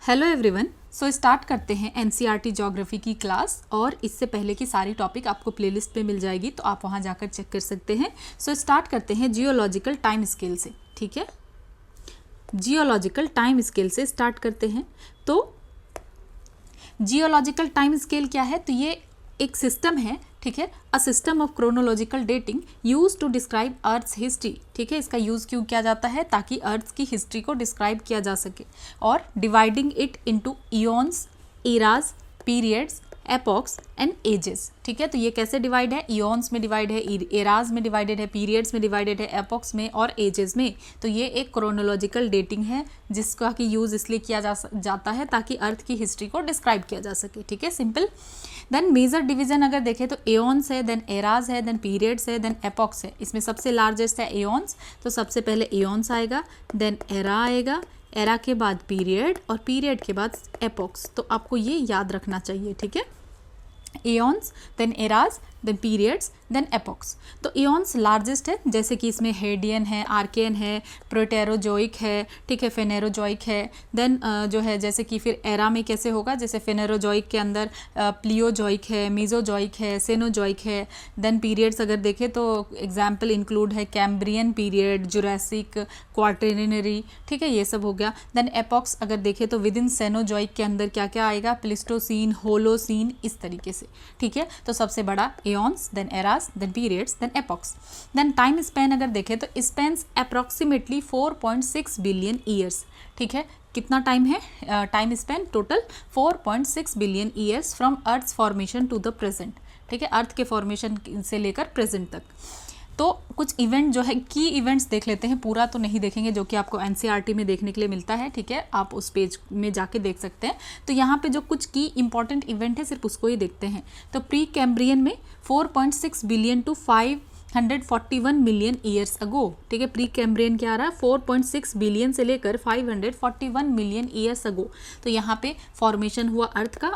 Hello everyone. So start करते हैं NCERT geography की क्लास। और इससे पहले की सारी टॉपिक आपको प्लेलिस्ट पे मिल जाएगी, तो आप वहाँ जाकर चेक कर सकते हैं। सो स्टार्ट करते हैं जियोलॉजिकल टाइम स्केल से। ठीक है, जियोलॉजिकल टाइम स्केल से स्टार्ट करते हैं। तो जियोलॉजिकल टाइम स्केल क्या है? तो ये एक सिस्टम है, ठीक है, a system of chronological dating use to describe earth's history. ठीक है, इसका यूज़ क्यों किया जाता है? ताकि अर्थ की हिस्ट्री को डिस्क्राइब किया जा सके। और dividing it into eons, eras, periods, epochs and ages. ठीक है, तो ये कैसे डिवाइड है? इयॉन्स में डिवाइड है, एराज में डिवाइडेड है, पीरियड्स में डिवाइडेड है, एपॉक्स में और एजेस में। तो ये एक क्रोनोलॉजिकल डेटिंग है जिसका कि यूज़ इसलिए किया जाता है ताकि अर्थ की हिस्ट्री को डिस्क्राइब किया जा सके। ठीक है, सिंपल। देन मेजर डिवीजन अगर देखें तो एओन्स है, देन एराज है, देन पीरियड्स है, देन एपॉक्स है। इसमें सबसे लार्जेस्ट है एओन्स, तो सबसे पहले एओन्स आएगा, देन एरा आएगा, एरा के बाद पीरियड और पीरियड के बाद एपॉक्स। तो आपको ये याद रखना चाहिए। ठीक है, aeons, then eras, then periods, then epochs. तो एओन्स लार्जेस्ट है, जैसे कि इसमें हेडियन है, आर्केन है, प्रोटेरोजोइक है, ठीक है, फेनेरोजोइक है। देन जो है जैसे कि फिर एरा में कैसे होगा, जैसे फेनेरोजोइक के अंदर प्लियोजोइक है, मीजोजोइक है, सेनोजोइक है। देन पीरियड्स अगर देखें तो एग्जाम्पल इंक्लूड है कैम्ब्रियन पीरियड, जुरासिक, क्वार्टेनरी। ठीक है, ये सब हो गया। देन एपॉक्स अगर देखें तो विद इन सेनोजोइक के अंदर क्या क्या आएगा? प्लिस्टोसीन, होलोसीन, इस तरीके से। ठीक है, तो सबसे बड़ा aeons, then eras, then periods, then epochs. Then time span अगर देखें तो स्पेन्स अप्रॉक्सीमेटली 4.6 बिलियन ईयर्स। ठीक है, कितना टाइम है? Time span total 4.6 billion years from earth's formation to the present. ठीक है, अर्थ के फॉर्मेशन से लेकर प्रेजेंट तक। तो कुछ इवेंट जो है, की इवेंट्स देख लेते हैं। पूरा तो नहीं देखेंगे, जो कि आपको एनसीईआरटी में देखने के लिए मिलता है। ठीक है, आप उस पेज में जाके देख सकते हैं। तो यहाँ पे जो कुछ की इंपॉर्टेंट इवेंट है सिर्फ उसको ही देखते हैं। तो प्री कैम्ब्रियन में 4.6 billion to 541 million years ago. ठीक है, प्री कैम्ब्रियन क्या आ रहा है? 4.6 बिलियन से लेकर 541 मिलियन ईयर्स अगो। तो यहाँ पे फॉर्मेशन हुआ अर्थ का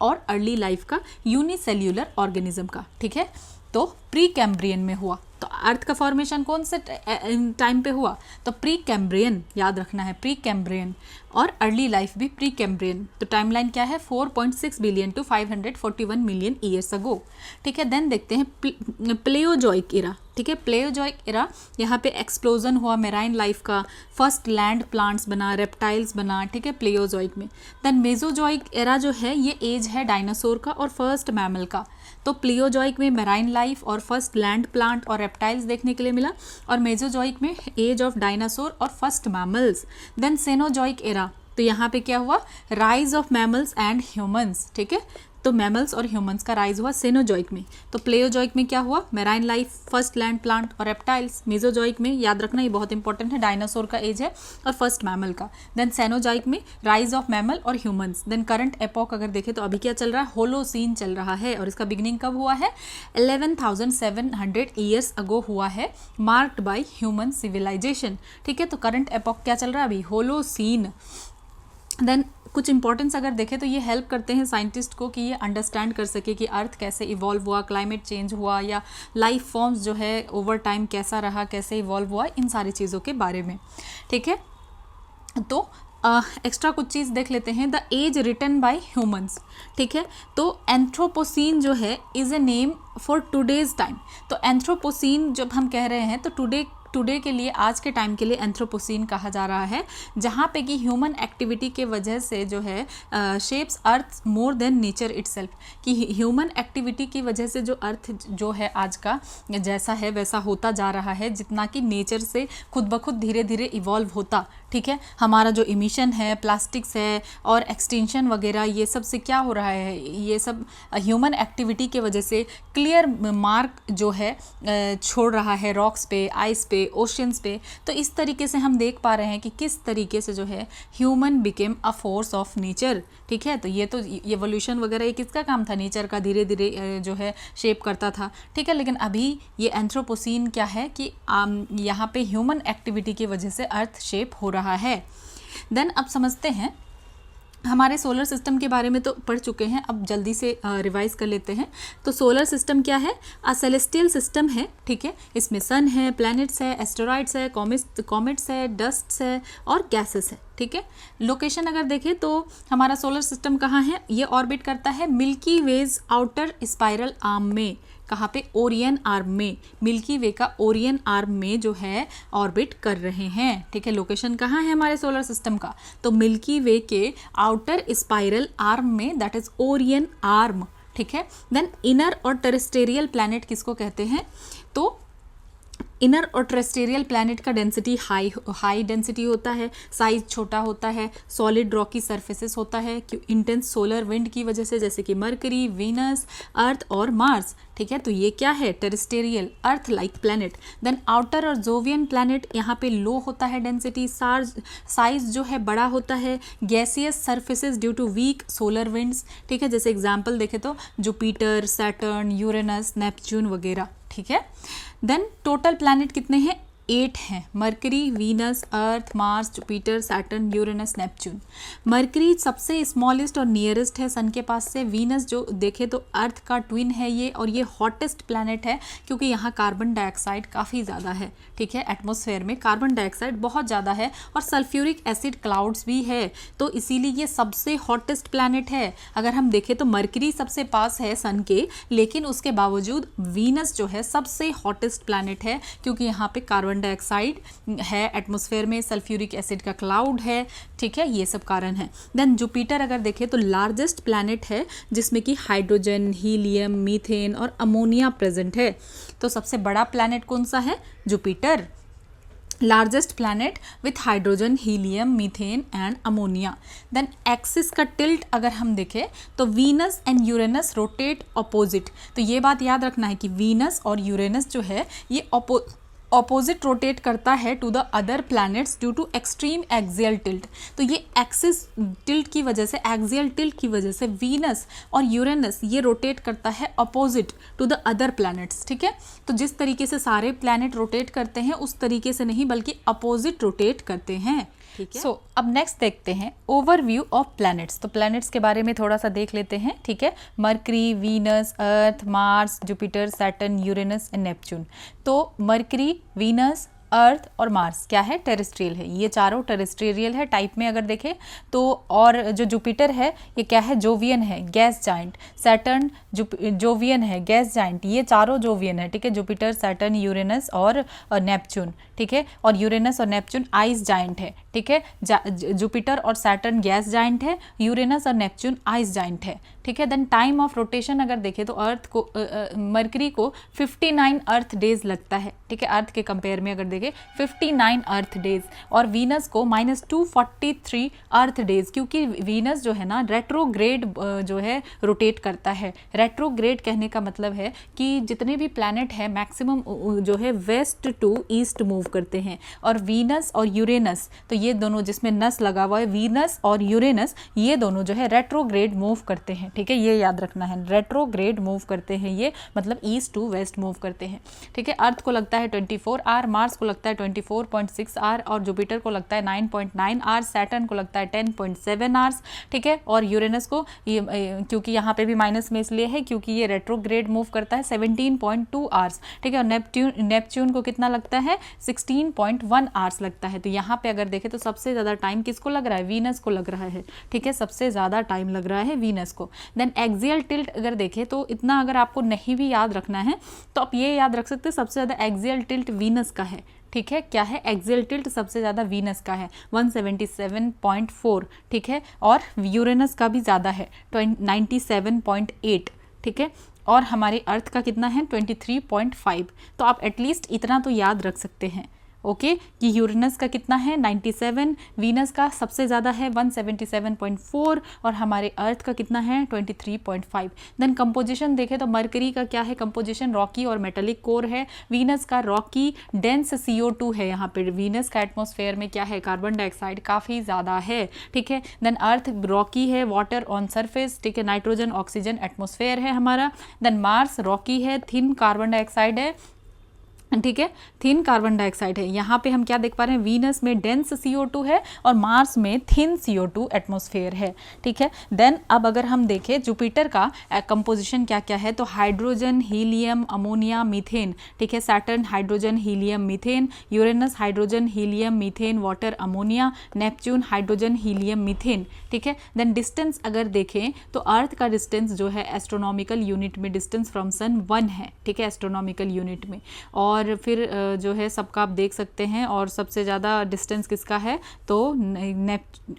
और अर्ली लाइफ का, यूनिसेल्यूलर ऑर्गेनिज्म का। ठीक है, तो प्री कैम्ब्रियन में हुआ। तो अर्थ का फॉर्मेशन कौन से टाइम पे हुआ? तो प्री कैम्ब्रियन, याद रखना है, प्री कैम्ब्रियन। और अर्ली लाइफ भी प्री कैम्ब्रियन। तो टाइमलाइन क्या है? 4.6 billion to 541 million years ago. ठीक है, देन देखते हैं प्लेयोजोइक इरा। ठीक है, प्लेयोजोइक इरा, यहाँ पे एक्सप्लोजन हुआ मेराइन लाइफ का, फर्स्ट लैंड प्लांट्स बना, रेप्टाइल्स बना। ठीक है, प्लेयोजोइक में। देन मेसोजोइक एरा जो है ये एज है डायनासोर का और फर्स्ट मैमल का। तो प्लियोजोइक में मेराइन लाइफ और फर्स्ट लैंड प्लांट और रेप्टाइल्स देखने के लिए मिला, और मेसोजोइक में एज ऑफ डायनासोर और first mammals. Then Cenozoic era, तो यहाँ पे क्या हुआ? Rise of mammals and humans. ठीक है, तो मैमल्स और ह्यूमंस का राइज हुआ सेनोजोइक में। तो प्लेयोजोइक में क्या हुआ? Marine life, first land plant और रेप्टाइल्स। मेसोजोइक में याद रखना, ये बहुत इंपॉर्टेंट है, डायनासोर का एज है और फर्स्ट मैमल का। देन सेनोजोइक में राइज ऑफ मैमल और ह्यूमंस। देन करंट एपॉक अगर देखें तो अभी क्या चल रहा है? होलोसीन चल रहा है, और इसका बिगिनिंग कब हुआ है? 11,700 ईयर्स अगो हुआ है, मार्क्ड बाई ह्यूमन सिविलाइजेशन। ठीक है, तो करंट एपॉक क्या चल रहा है अभी? होलोसीन। देन कुछ इंपॉर्टेंस अगर देखें तो ये हेल्प करते हैं साइंटिस्ट को कि ये अंडरस्टैंड कर सके कि अर्थ कैसे इवॉल्व हुआ, क्लाइमेट चेंज हुआ, या लाइफ फॉर्म्स जो है ओवर टाइम कैसा रहा, कैसे इवॉल्व हुआ, इन सारी चीज़ों के बारे में। ठीक है, तो एक्स्ट्रा कुछ चीज़ देख लेते हैं। The age written by humans. ठीक है, तो एंथ्रोपोसीन जो है is a name for today's time. तो एंथ्रोपोसीन जब हम कह रहे हैं तो टुडे के लिए, आज के टाइम के लिए एंथ्रोपोसीन कहा जा रहा है, जहाँ पे कि ह्यूमन एक्टिविटी के वजह से जो है शेप्स अर्थ मोर देन नेचर इटसेल्फ। कि ह्यूमन एक्टिविटी की वजह से जो अर्थ जो है आज का जैसा है वैसा होता जा रहा है, जितना कि नेचर से खुद ब खुद धीरे धीरे इवॉल्व होता। ठीक है, हमारा जो इमिशन है, प्लास्टिक्स है और एक्सटिंक्शन वगैरह, ये सब से क्या हो रहा है? ये सब ह्यूमन एक्टिविटी के वजह से क्लियर मार्क जो है छोड़ रहा है रॉक्स पे, आइस पे, ओशियंस पे। तो इस तरीके से हम देख पा रहे हैं कि किस तरीके से जो है human became a force of nature. ठीक है, तो ये तो एवोल्यूशन वगैरह ये किसका काम था? नेचर का, धीरे धीरे जो है शेप करता था। ठीक है, लेकिन अभी ये एंथ्रोपोसीन क्या है कि यहाँ पे ह्यूमन एक्टिविटी की वजह से अर्थ शेप हो रहा है। देन अब समझते हैं, हमारे सोलर सिस्टम के बारे में तो पढ़ चुके हैं, अब जल्दी से रिवाइज कर लेते हैं। तो सोलर सिस्टम क्या है? अ सेलेस्टियल सिस्टम है। ठीक है, इसमें सन है, प्लैनेट्स है, एस्टेरॉइड्स है, कॉमेट्स है, डस्ट्स है और गैसेस है। ठीक है। लोकेशन अगर देखें तो हमारा सोलर सिस्टम कहाँ है, ये ऑर्बिट करता है Milky Way's outer spiral arm में। कहाँ पे, ओरियन आर्म में, मिल्की वे का ओरियन आर्म में जो है ऑर्बिट कर रहे हैं, ठीक है। लोकेशन कहाँ है हमारे सोलर सिस्टम का, तो मिल्की वे के आउटर स्पाइरल आर्म में, दैट इज ओरियन आर्म, ठीक है। देन इनर और टेरेस्टेरियल प्लैनेट किसको कहते हैं, तो इनर और टेरेस्टेरियल प्लैनेट का डेंसिटी हाई डेंसिटी होता है, साइज छोटा होता है, सॉलिड रॉकी सरफेसेस होता है इंटेंस सोलर विंड की वजह से, जैसे कि मरकरी, वीनस, अर्थ और मार्स, ठीक है। तो ये क्या है, terrestrial earth like planet. Then outer और जोवियन प्लैनेट, यहाँ पे लो होता है डेंसिटी, साइज जो है बड़ा होता है, gaseous surfaces due to weak solar winds, ठीक है। जैसे एग्जाम्पल देखे तो जुपिटर, सैटर्न, यूरेनस, नेपच्यून वगैरह, ठीक है। देन टोटल प्लैनेट कितने हैं, 8 हैं, Mercury, Venus, Earth, Mars, Jupiter, Saturn, Uranus, Neptune. Mercury सबसे स्मॉलेस्ट और नियरेस्ट है सन के पास से। वीनस जो देखे तो अर्थ का ट्विन है ये, और ये हॉटेस्ट प्लैनेट है क्योंकि यहाँ कार्बन डाइऑक्साइड काफ़ी ज़्यादा है, ठीक है। एटमॉस्फेयर में कार्बन डाइऑक्साइड बहुत ज़्यादा है और सल्फ्यूरिक एसिड क्लाउड्स भी है, तो इसीलिए ये सबसे हॉटेस्ट प्लैनेट है। अगर हम देखें तो मरकरी सबसे पास है सन के, लेकिन उसके बावजूद वीनस जो है सबसे हॉटेस्ट प्लैनेट है क्योंकि यहाँ पे कार्बन डाइऑक्साइड है एटमॉस्फेयर में, सल्फ्यूरिक एसिड का क्लाउड है, ठीक है, ये सब कारण है। देन जुपिटर अगर देखें तो लार्जेस्ट प्लैनेट है जिसमें कि हाइड्रोजन, हीलियम, मीथेन और अमोनिया प्रेजेंट है। तो सबसे बड़ा प्लैनेट कौन सा है, Jupiter, largest planet with hydrogen, helium, methane and ammonia. Then axis का टिल्ट अगर हम देखें तो Venus and Uranus rotate opposite. तो ये बात याद रखना है कि वीनस और यूरेनस जो है ये ऑपोजिट रोटेट करता है to the other planets due to extreme axial tilt. तो ये एक्सिस टिल्ट की वजह से, एक्सियल टिल्ट की वजह से वीनस और यूरेनस ये रोटेट करता है opposite to the other planets, ठीक है। तो जिस तरीके से सारे प्लैनेट रोटेट करते हैं उस तरीके से नहीं बल्कि अपोजिट रोटेट करते हैं, ठीक है। सो अब नेक्स्ट देखते हैं ओवरव्यू ऑफ प्लैनेट्स। तो प्लैनेट्स के बारे में थोड़ा सा देख लेते हैं, ठीक है। Mercury, Venus, Earth, Mars, Jupiter, Saturn, Uranus and Neptune. तो मरकरी, वीनस, अर्थ और मार्स क्या है, टेरेस्ट्रियल है, ये चारों टेरेस्ट्रियल है टाइप में अगर देखें तो। और जो जुपिटर है ये क्या है, जोवियन है, गैस जाइंट। सैटर्न जोवियन है, गैस जाइंट, ये चारों जोवियन है, ठीक है। जुपिटर, सैटर्न, यूरेनस और नेपच्यून, ठीक है। और यूरेनस और नेपच्यून आइस जाइंट है, ठीक है। जुपिटर और सैटर्न गैस जाइंट है, यूरेनस और नेपच्यून आइस जाइंट है, ठीक है। देन टाइम ऑफ रोटेशन अगर देखें तो अर्थ को मरकरी को 59 अर्थ डेज लगता है, ठीक है। अर्थ के कंपेयर में अगर देखें 59 अर्थ डेज, और वीनस को -243 अर्थ डेज, क्योंकि वीनस जो है ना रेट्रोग्रेड जो है रोटेट करता है। रेट्रोग्रेड कहने का मतलब है कि जितने भी प्लैनेट है मैक्सिमम जो है वेस्ट टू ईस्ट मूव करते हैं, और वीनस और यूरेनस, तो ये दोनों जिसमें नस लगा हुआ है, वीनस और यूरेनस, ये दोनों जो है रेट्रोग्रेड मूव करते हैं, ठीक है। ये याद रखना है, रेट्रोग्रेड मूव करते हैं ये, मतलब ईस्ट टू वेस्ट मूव करते हैं, ठीक है। अर्थ को लगता है 24 आवर, मार्स को लगता है 24.6 आवर, और जुपिटर को लगता है 9.9 आवर्स, सैटर्न को लगता है 10.7 आवर्स, ठीक है। और यूरेनस को क्योंकि यहाँ पे भी माइनस में इसलिए है क्योंकि ये रेट्रोग्रेड मूव करता है 17.2 आवर्स, ठीक है। और नेपच्यून को कितना लगता है, 16.1 आवर्स लगता है। तो यहाँ पे अगर देखें तो सबसे ज़्यादा टाइम किसको लग रहा है, वीनस को लग रहा है, ठीक है। सबसे ज़्यादा टाइम लग रहा है वीनस को। देन एक्सियल टिल्ट अगर देखें तो इतना अगर आपको नहीं भी याद रखना है तो आप ये याद रख सकते हैं सबसे ज़्यादा एक्सियल टिल्ट वीनस का है, ठीक है। क्या है, एक्सियल टिल्ट सबसे ज़्यादा वीनस का है 177.4, ठीक है। और यूरेनस का भी ज़्यादा है 97.8, ठीक है। और हमारे अर्थ का कितना है 23.5। तो आप एटलीस्ट इतना तो याद रख सकते हैं, ओके, कि यूरेनस का कितना है 97, वीनस का सबसे ज़्यादा है 177.4, और हमारे अर्थ का कितना है 23.5। देन कंपोजिशन देखें तो मरकरी का क्या है कंपोजिशन, रॉकी और मेटालिक कोर है। वीनस का रॉकी डेंस CO2 है, यहाँ पे वीनस का एटमॉस्फेयर में क्या है, कार्बन डाइऑक्साइड काफ़ी ज़्यादा है, ठीक है। देन अर्थ रॉकी है, वाटर ऑन सरफेस, ठीक है, नाइट्रोजन ऑक्सीजन एटमॉस्फेयर है हमारा। देन मार्स रॉकी है, थिन कार्बन डाइऑक्साइड है, ठीक है, थिन कार्बन डाइऑक्साइड है। यहाँ पे हम क्या देख पा रहे हैं, वीनस में डेंस CO2 है और मार्स में थिन CO2 एटमॉस्फेयर है। ठीक है, देन अब अगर हम देखें जुपिटर का कंपोजिशन क्या क्या है, तो हाइड्रोजन, हीलियम, अमोनिया, मीथेन। ठीक है, Saturn hydrogen, helium, methane, Uranus hydrogen, helium, methane, water, ammonia, Neptune hydrogen, helium, methane. ठीक है, देन डिस्टेंस अगर देखें तो अर्थ का डिस्टेंस जो है एस्ट्रोनॉमिकल यूनिट में डिस्टेंस फ्रॉम सन 1 है। ठीक है, एस्ट्रोनॉमिकल यूनिट में। और फिर जो है सबका आप देख सकते हैं, और सबसे ज़्यादा डिस्टेंस किसका है, तो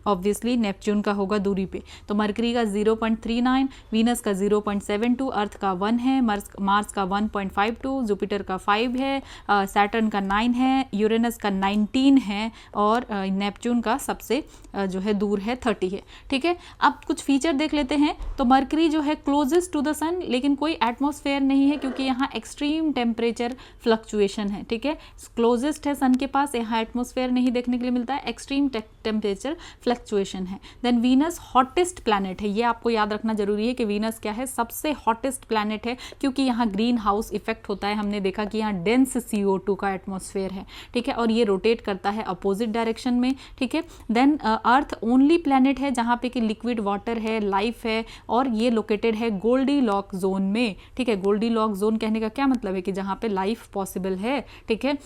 ऑब्वियसली नेपच्यून का होगा दूरी पे। तो मरकरी का 0.39, वीनस का 0.72, अर्थ का 1 है, मार्स का 1.52, जुपिटर का 5 है, सैटर्न का 9 है, यूरेनस का 19 है, और नेपच्यून का सबसे जो है दूर है 30 है। ठीक है, अब कुछ फीचर देख लेते हैं। तो मरकरी जो है क्लोजेस्ट टू द सन, लेकिन कोई एटमॉस्फेयर नहीं है क्योंकि यहाँ एक्सट्रीम टेम्परेचर फ्लक्चुएशन है। ठीक है, क्लोजेस्ट है सन के पास, यहाँ एटमॉस्फेयर नहीं देखने के लिए मिलता है, एक्सट्रीम टेम्परेचर फ्लक्चुएशन है। देन वीनस हॉटेस्ट प्लैनेट है, ये आपको याद रखना जरूरी है कि वीनस क्या है, सबसे हॉटेस्ट प्लैनेट है, क्योंकि यहाँ ग्रीन हाउस इफेक्ट होता है। हमने देखा कि यहाँ डेंस CO2 का एटमॉस्फेयर है। ठीक है, और ये रोटेट करता है अपोजिट डायरेक्शन में। ठीक है, देन अर्थ ओनली प्लैनेट है जहाँ पे कि लिक्विड वाटर है, लाइफ है, और ये लोकेटेड है गोल्डीलॉक जोन में। ठीक है, गोल्डीलॉक जोन कहने का क्या मतलब है कि जहाँ पे लाइफ पॉसिबल है। ठीक है,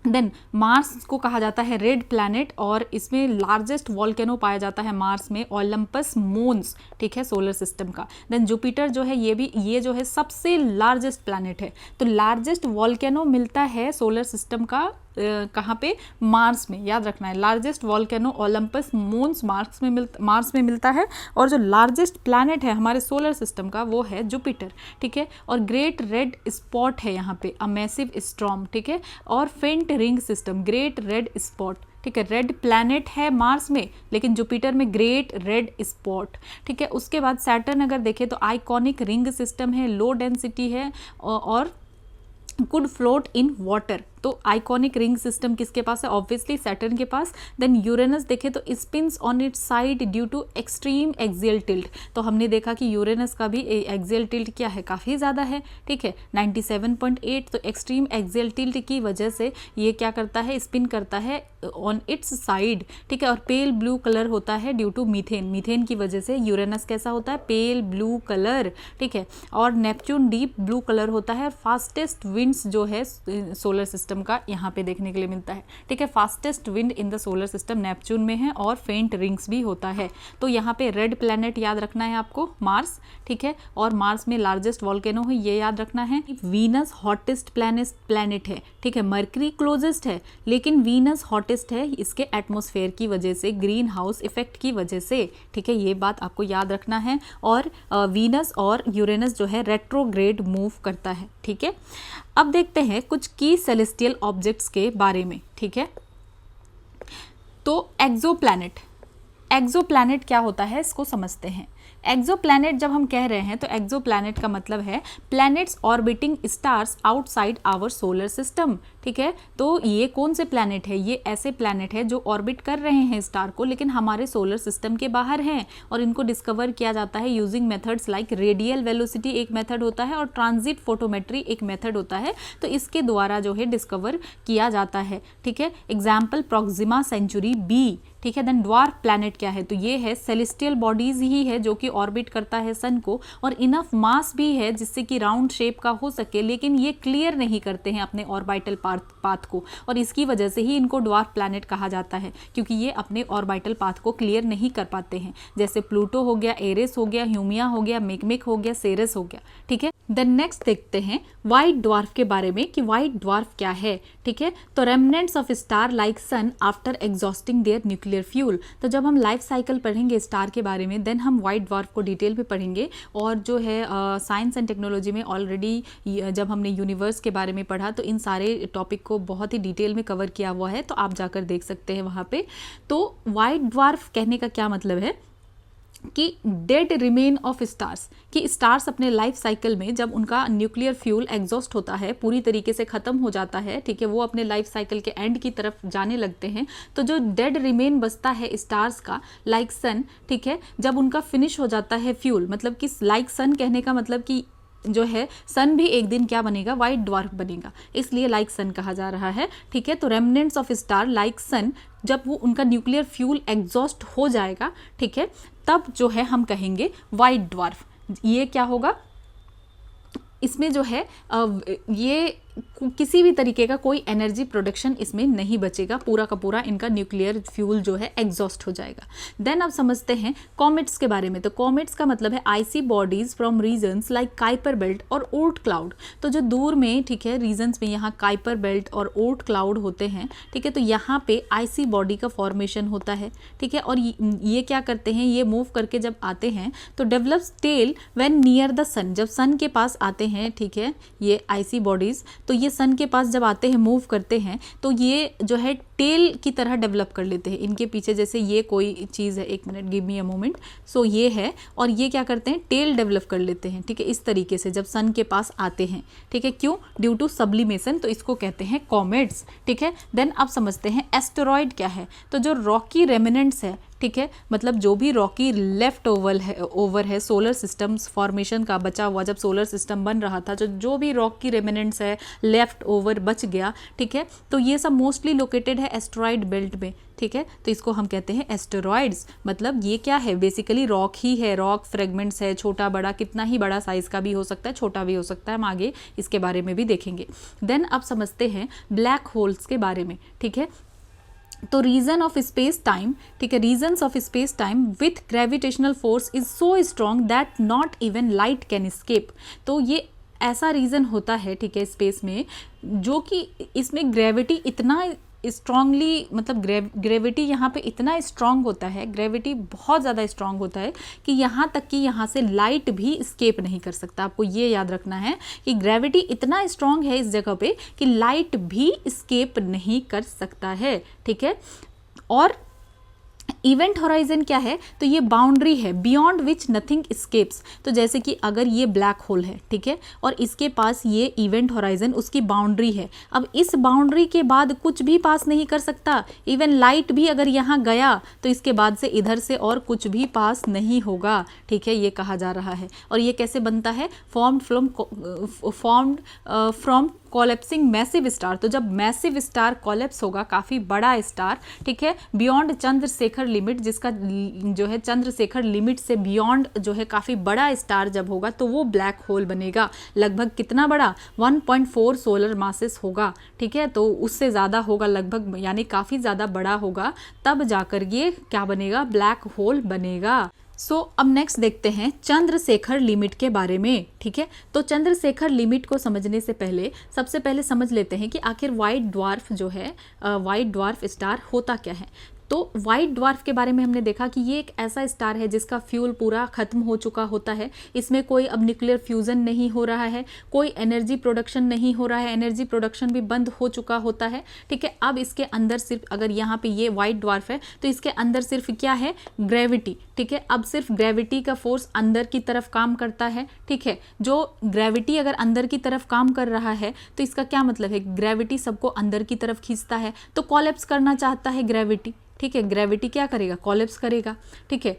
देन मार्स को कहा जाता है रेड प्लैनेट, और इसमें लार्जेस्ट वॉल्केनो पाया जाता है मार्स में, ओलंपस मोन्स। ठीक है, सोलर सिस्टम का। देन जुपिटर जो है ये जो है सबसे लार्जेस्ट प्लैनेट है। तो लार्जेस्ट वॉल्केनो मिलता है सोलर सिस्टम का कहाँ पे, मार्स में, याद रखना है। लार्जेस्ट वॉल्केनो ओलंपस मोन्स मार्स में मिलता है, और जो लार्जेस्ट प्लैनेट है हमारे सोलर सिस्टम का वो है जुपिटर। ठीक है, और ग्रेट रेड स्पॉट है यहाँ पे, अ मैसिव स्टॉर्म। ठीक है, और फेंट ring system, great red spot. ठीक है, रेड प्लैनेट है मार्स में, लेकिन जुपिटर में ग्रेट रेड स्पॉट। ठीक है, उसके बाद सैटर्न अगर देखें तो आइकॉनिक रिंग सिस्टम है, लो डेंसिटी है, और कुड फ्लोट इन वाटर। तो आइकॉनिक रिंग सिस्टम किसके पास है, ऑब्वियसली सैटर्न के पास। देन यूरेनस देखे तो spins on its side due to extreme axial tilt. तो हमने देखा कि यूरेनस का भी एक्सियल टिल्ट क्या है, काफ़ी ज़्यादा है। ठीक है, 97.8। तो एक्सट्रीम एक्सियल टिल्ट की वजह से ये क्या करता है, स्पिन करता है ऑन इट्स साइड। ठीक है, और पेल ब्लू कलर होता है ड्यू टू मीथेन की वजह से यूरेनस कैसा होता है, पेल ब्लू कलर। ठीक है, और नेपच्यून डीप ब्लू कलर होता है। फास्टेस्ट विंड्स जो है सोलर सिस्टम का यहाँ पे देखने के लिए मिलता है। ठीक है, fastest wind in the solar system Neptune में है, और फेंट रिंग्स भी होता है। तो यहाँ पे रेड प्लैनेट याद रखना है आपको, मार्स। ठीक है, और मार्स में लार्जेस्ट वॉल्केनो है, ये याद रखना है। वीनस हॉटेस्ट प्लैनेट है। ठीक है, मरकरी क्लोजेस्ट है, लेकिन वीनस हॉटेस्ट है इसके एटमॉस्फेयर की वजह से, ग्रीन हाउस इफेक्ट की वजह से। ठीक है, ये बात आपको याद रखना है। और वीनस और यूरेनस जो है रेट्रोग्रेड मूव करता है। ठीक है, अब देखते हैं कुछ की सेलेस्टियल ऑब्जेक्ट्स के बारे में। ठीक है, तो एक्सोप्लैनेट क्या होता है इसको समझते हैं। एक्सोप्लैनेट जब हम कह रहे हैं तो एक्सोप्लैनेट का मतलब है planets orbiting stars outside our solar system. ठीक है, तो ये कौन से प्लैनेट है, ये ऐसे प्लैनेट है जो ऑर्बिट कर रहे हैं स्टार को, लेकिन हमारे सोलर सिस्टम के बाहर हैं, और इनको डिस्कवर किया जाता है using methods like radial velocity एक मेथड होता है, और ट्रांजिट फोटोमेट्री एक मेथड होता है। तो इसके द्वारा जो है डिस्कवर किया जाता है। ठीक है, एग्जाम्पल प्रोक्सिमा सेंचुरी बी। ठीक है, देन ड्वार्फ प्लैनेट क्या है, तो ये है सेलेस्टियल बॉडीज ही है जो कि ऑर्बिट करता है सन को, और इनफ मास भी है जिससे कि राउंड शेप का हो सके, लेकिन ये क्लियर नहीं करते हैं अपने ऑर्बिटल पाथ को, और इसकी वजह से ही इनको ड्वार्फ प्लैनेट कहा जाता है, क्योंकि ये अपने ऑर्बिटल पाथ को क्लियर नहीं कर पाते हैं। जैसे प्लूटो हो गया, एरेस हो गया, ह्यूमिया हो गया, मिकमिक हो गया, सेरेस हो गया। ठीक है, देन नेक्स्ट देखते हैं व्हाइट ड्वार्फ के बारे में कि व्हाइट ड्वार्फ क्या है। ठीक है, तो remnants of star like sun after exhausting their nuclear fuel. तो जब हम लाइफ साइकिल पढ़ेंगे स्टार के बारे में, देन हम व्हाइट ड्वार्फ को डिटेल में पढ़ेंगे। और जो है साइंस एंड टेक्नोलॉजी में ऑलरेडी जब हमने यूनिवर्स के बारे में पढ़ा तो इन सारे टॉपिक को बहुत ही डिटेल में कवर किया हुआ है, तो आप जाकर देख सकते हैं वहाँ पे। तो व्हाइट ड्वार्फ कहने का क्या मतलब है कि डेड रिमेन ऑफ स्टार्स, कि स्टार्स अपने लाइफ साइकिल में जब उनका न्यूक्लियर फ्यूल एग्जॉस्ट होता है, पूरी तरीके से ख़त्म हो जाता है, ठीक है, वो अपने लाइफ साइकिल के एंड की तरफ जाने लगते हैं, तो जो डेड रिमेन बचता है स्टार्स का लाइक सन, ठीक है, जब उनका फिनिश हो जाता है फ्यूल, मतलब कि लाइक सन कहने का मतलब कि जो है सन भी एक दिन क्या बनेगा, वाइट ड्वार्फ बनेगा, इसलिए लाइक सन कहा जा रहा है। ठीक है, तो रेमनेंट्स ऑफ स्टार लाइक सन, जब वो उनका न्यूक्लियर फ्यूल एग्जॉस्ट हो जाएगा, ठीक है, तब जो है हम कहेंगे वाइट ड्वार्फ। ये क्या होगा, इसमें जो है ये किसी भी तरीके का कोई एनर्जी प्रोडक्शन इसमें नहीं बचेगा, पूरा का पूरा इनका न्यूक्लियर फ्यूल जो है एग्जॉस्ट हो जाएगा। देन अब समझते हैं कॉमेट्स के बारे में। तो कॉमेट्स का मतलब है icy bodies from regions like Kuiper belt और ओर्ट क्लाउड। तो जो दूर में, ठीक है, रीजन्स में यहाँ काइपर बेल्ट और ओर्ट क्लाउड होते हैं, ठीक है, तो यहाँ पे आइसी बॉडी का फॉर्मेशन होता है। ठीक है, और ये क्या करते हैं, ये मूव करके जब आते हैं तो develops tail when near the sun, जब सन के पास आते हैं, ठीक है, ये आइसी बॉडीज, तो ये सन के पास जब आते हैं, मूव करते हैं, तो ये जो है टेल की तरह डेवलप कर लेते हैं। इनके पीछे जैसे ये कोई चीज़ है, एक minute, give me a moment, so ये है, और ये क्या करते हैं, टेल डेवलप कर लेते हैं। ठीक है, इस तरीके से जब सन के पास आते हैं। ठीक है, क्यों, ड्यू टू सब्लिमेशन, तो इसको कहते हैं कॉमेट्स। ठीक है, देन अब समझते हैं एस्टेरॉयड क्या है। तो जो रॉकी रेमिनेंट्स है, ठीक है, मतलब जो भी रॉकी लेफ्ट ओवर है सोलर सिस्टम फॉर्मेशन का बचा हुआ, जब सोलर सिस्टम बन रहा था, जो भी रॉकी रेमिनेंट्स है, लेफ्ट ओवर बच गया, ठीक है, तो ये सब मोस्टली लोकेटेड है एस्टेरॉयड बेल्ट में। ठीक है, तो इसको हम कहते हैं एस्टेरॉयड्स। मतलब ये क्या है, बेसिकली रॉक ही है, रॉक फ्रेगमेंट्स है, छोटा बड़ा, कितना ही बड़ा साइज का भी हो सकता है, छोटा भी हो सकता है, हम आगे इसके बारे में भी देखेंगे। देन अब समझते हैं ब्लैक होल्स के बारे में। ठीक है, तो रीजन ऑफ स्पेस टाइम, ठीक है, regions of space time with gravitational force is so strong that not even light can escape. तो ये ऐसा रीजन होता है, ठीक है, स्पेस में, जो कि इसमें ग्रेविटी इतना स्ट्रांगली, मतलब ग्रेविटी यहाँ पे इतना स्ट्रांग होता है, ग्रेविटी बहुत ज़्यादा स्ट्रांग होता है कि यहाँ तक कि यहाँ से लाइट भी स्केप नहीं कर सकता। आपको ये याद रखना है कि ग्रेविटी इतना स्ट्रांग है इस जगह पे कि लाइट भी स्केप नहीं कर सकता है। ठीक है, और इवेंट होराइजन क्या है, तो ये बाउंड्री है बियॉन्ड विच नथिंग स्केप्स। तो जैसे कि अगर ये ब्लैक होल है, ठीक है, और इसके पास ये इवेंट होराइजन, उसकी बाउंड्री है। अब इस बाउंड्री के बाद कुछ भी पास नहीं कर सकता, इवन लाइट भी अगर यहाँ गया तो इसके बाद से इधर से और कुछ भी पास नहीं होगा। ठीक है, ये कहा जा रहा है। और ये कैसे बनता है, formed from collapsing massive star. तो जब मैसिव स्टार कोलेप्स होगा, काफ़ी बड़ा स्टार, ठीक है, बियॉन्ड चंद्रशेखर लिमिट, जिसका जो है चंद्रशेखर लिमिट से बियॉन्ड जो है काफ़ी बड़ा स्टार जब होगा, तो वो ब्लैक होल बनेगा। लगभग कितना बड़ा, 1.4 सोलर मासेस होगा। ठीक है, तो उससे ज़्यादा होगा लगभग, यानी काफ़ी ज़्यादा बड़ा होगा, तब जाकर ये क्या बनेगा, ब्लैक होल बनेगा। अब नेक्स्ट देखते हैं चंद्रशेखर लिमिट के बारे में। ठीक है, तो चंद्रशेखर लिमिट को समझने से पहले सबसे पहले समझ लेते हैं कि आखिर वाइट ड्वार्फ जो है, वाइट ड्वार्फ स्टार होता क्या है। तो वाइट ड्वार्फ के बारे में हमने देखा कि ये एक ऐसा स्टार है जिसका फ्यूल पूरा खत्म हो चुका होता है, इसमें कोई अब न्यूक्लियर फ्यूजन नहीं हो रहा है, कोई एनर्जी प्रोडक्शन नहीं हो रहा है, एनर्जी प्रोडक्शन भी बंद हो चुका होता है। ठीक है, अब इसके अंदर सिर्फ, अगर यहाँ पे ये वाइट ड्वार्फ है तो इसके अंदर सिर्फ क्या है, ग्रेविटी। ठीक है, अब सिर्फ ग्रेविटी का फोर्स अंदर की तरफ काम करता है। ठीक है, जो ग्रेविटी अगर अंदर की तरफ काम कर रहा है तो इसका क्या मतलब है, ग्रेविटी सबको अंदर की तरफ खींचता है, तो कोलैप्स करना चाहता है ग्रेविटी। ठीक है, ग्रेविटी क्या करेगा, कोलैप्स करेगा। ठीक है,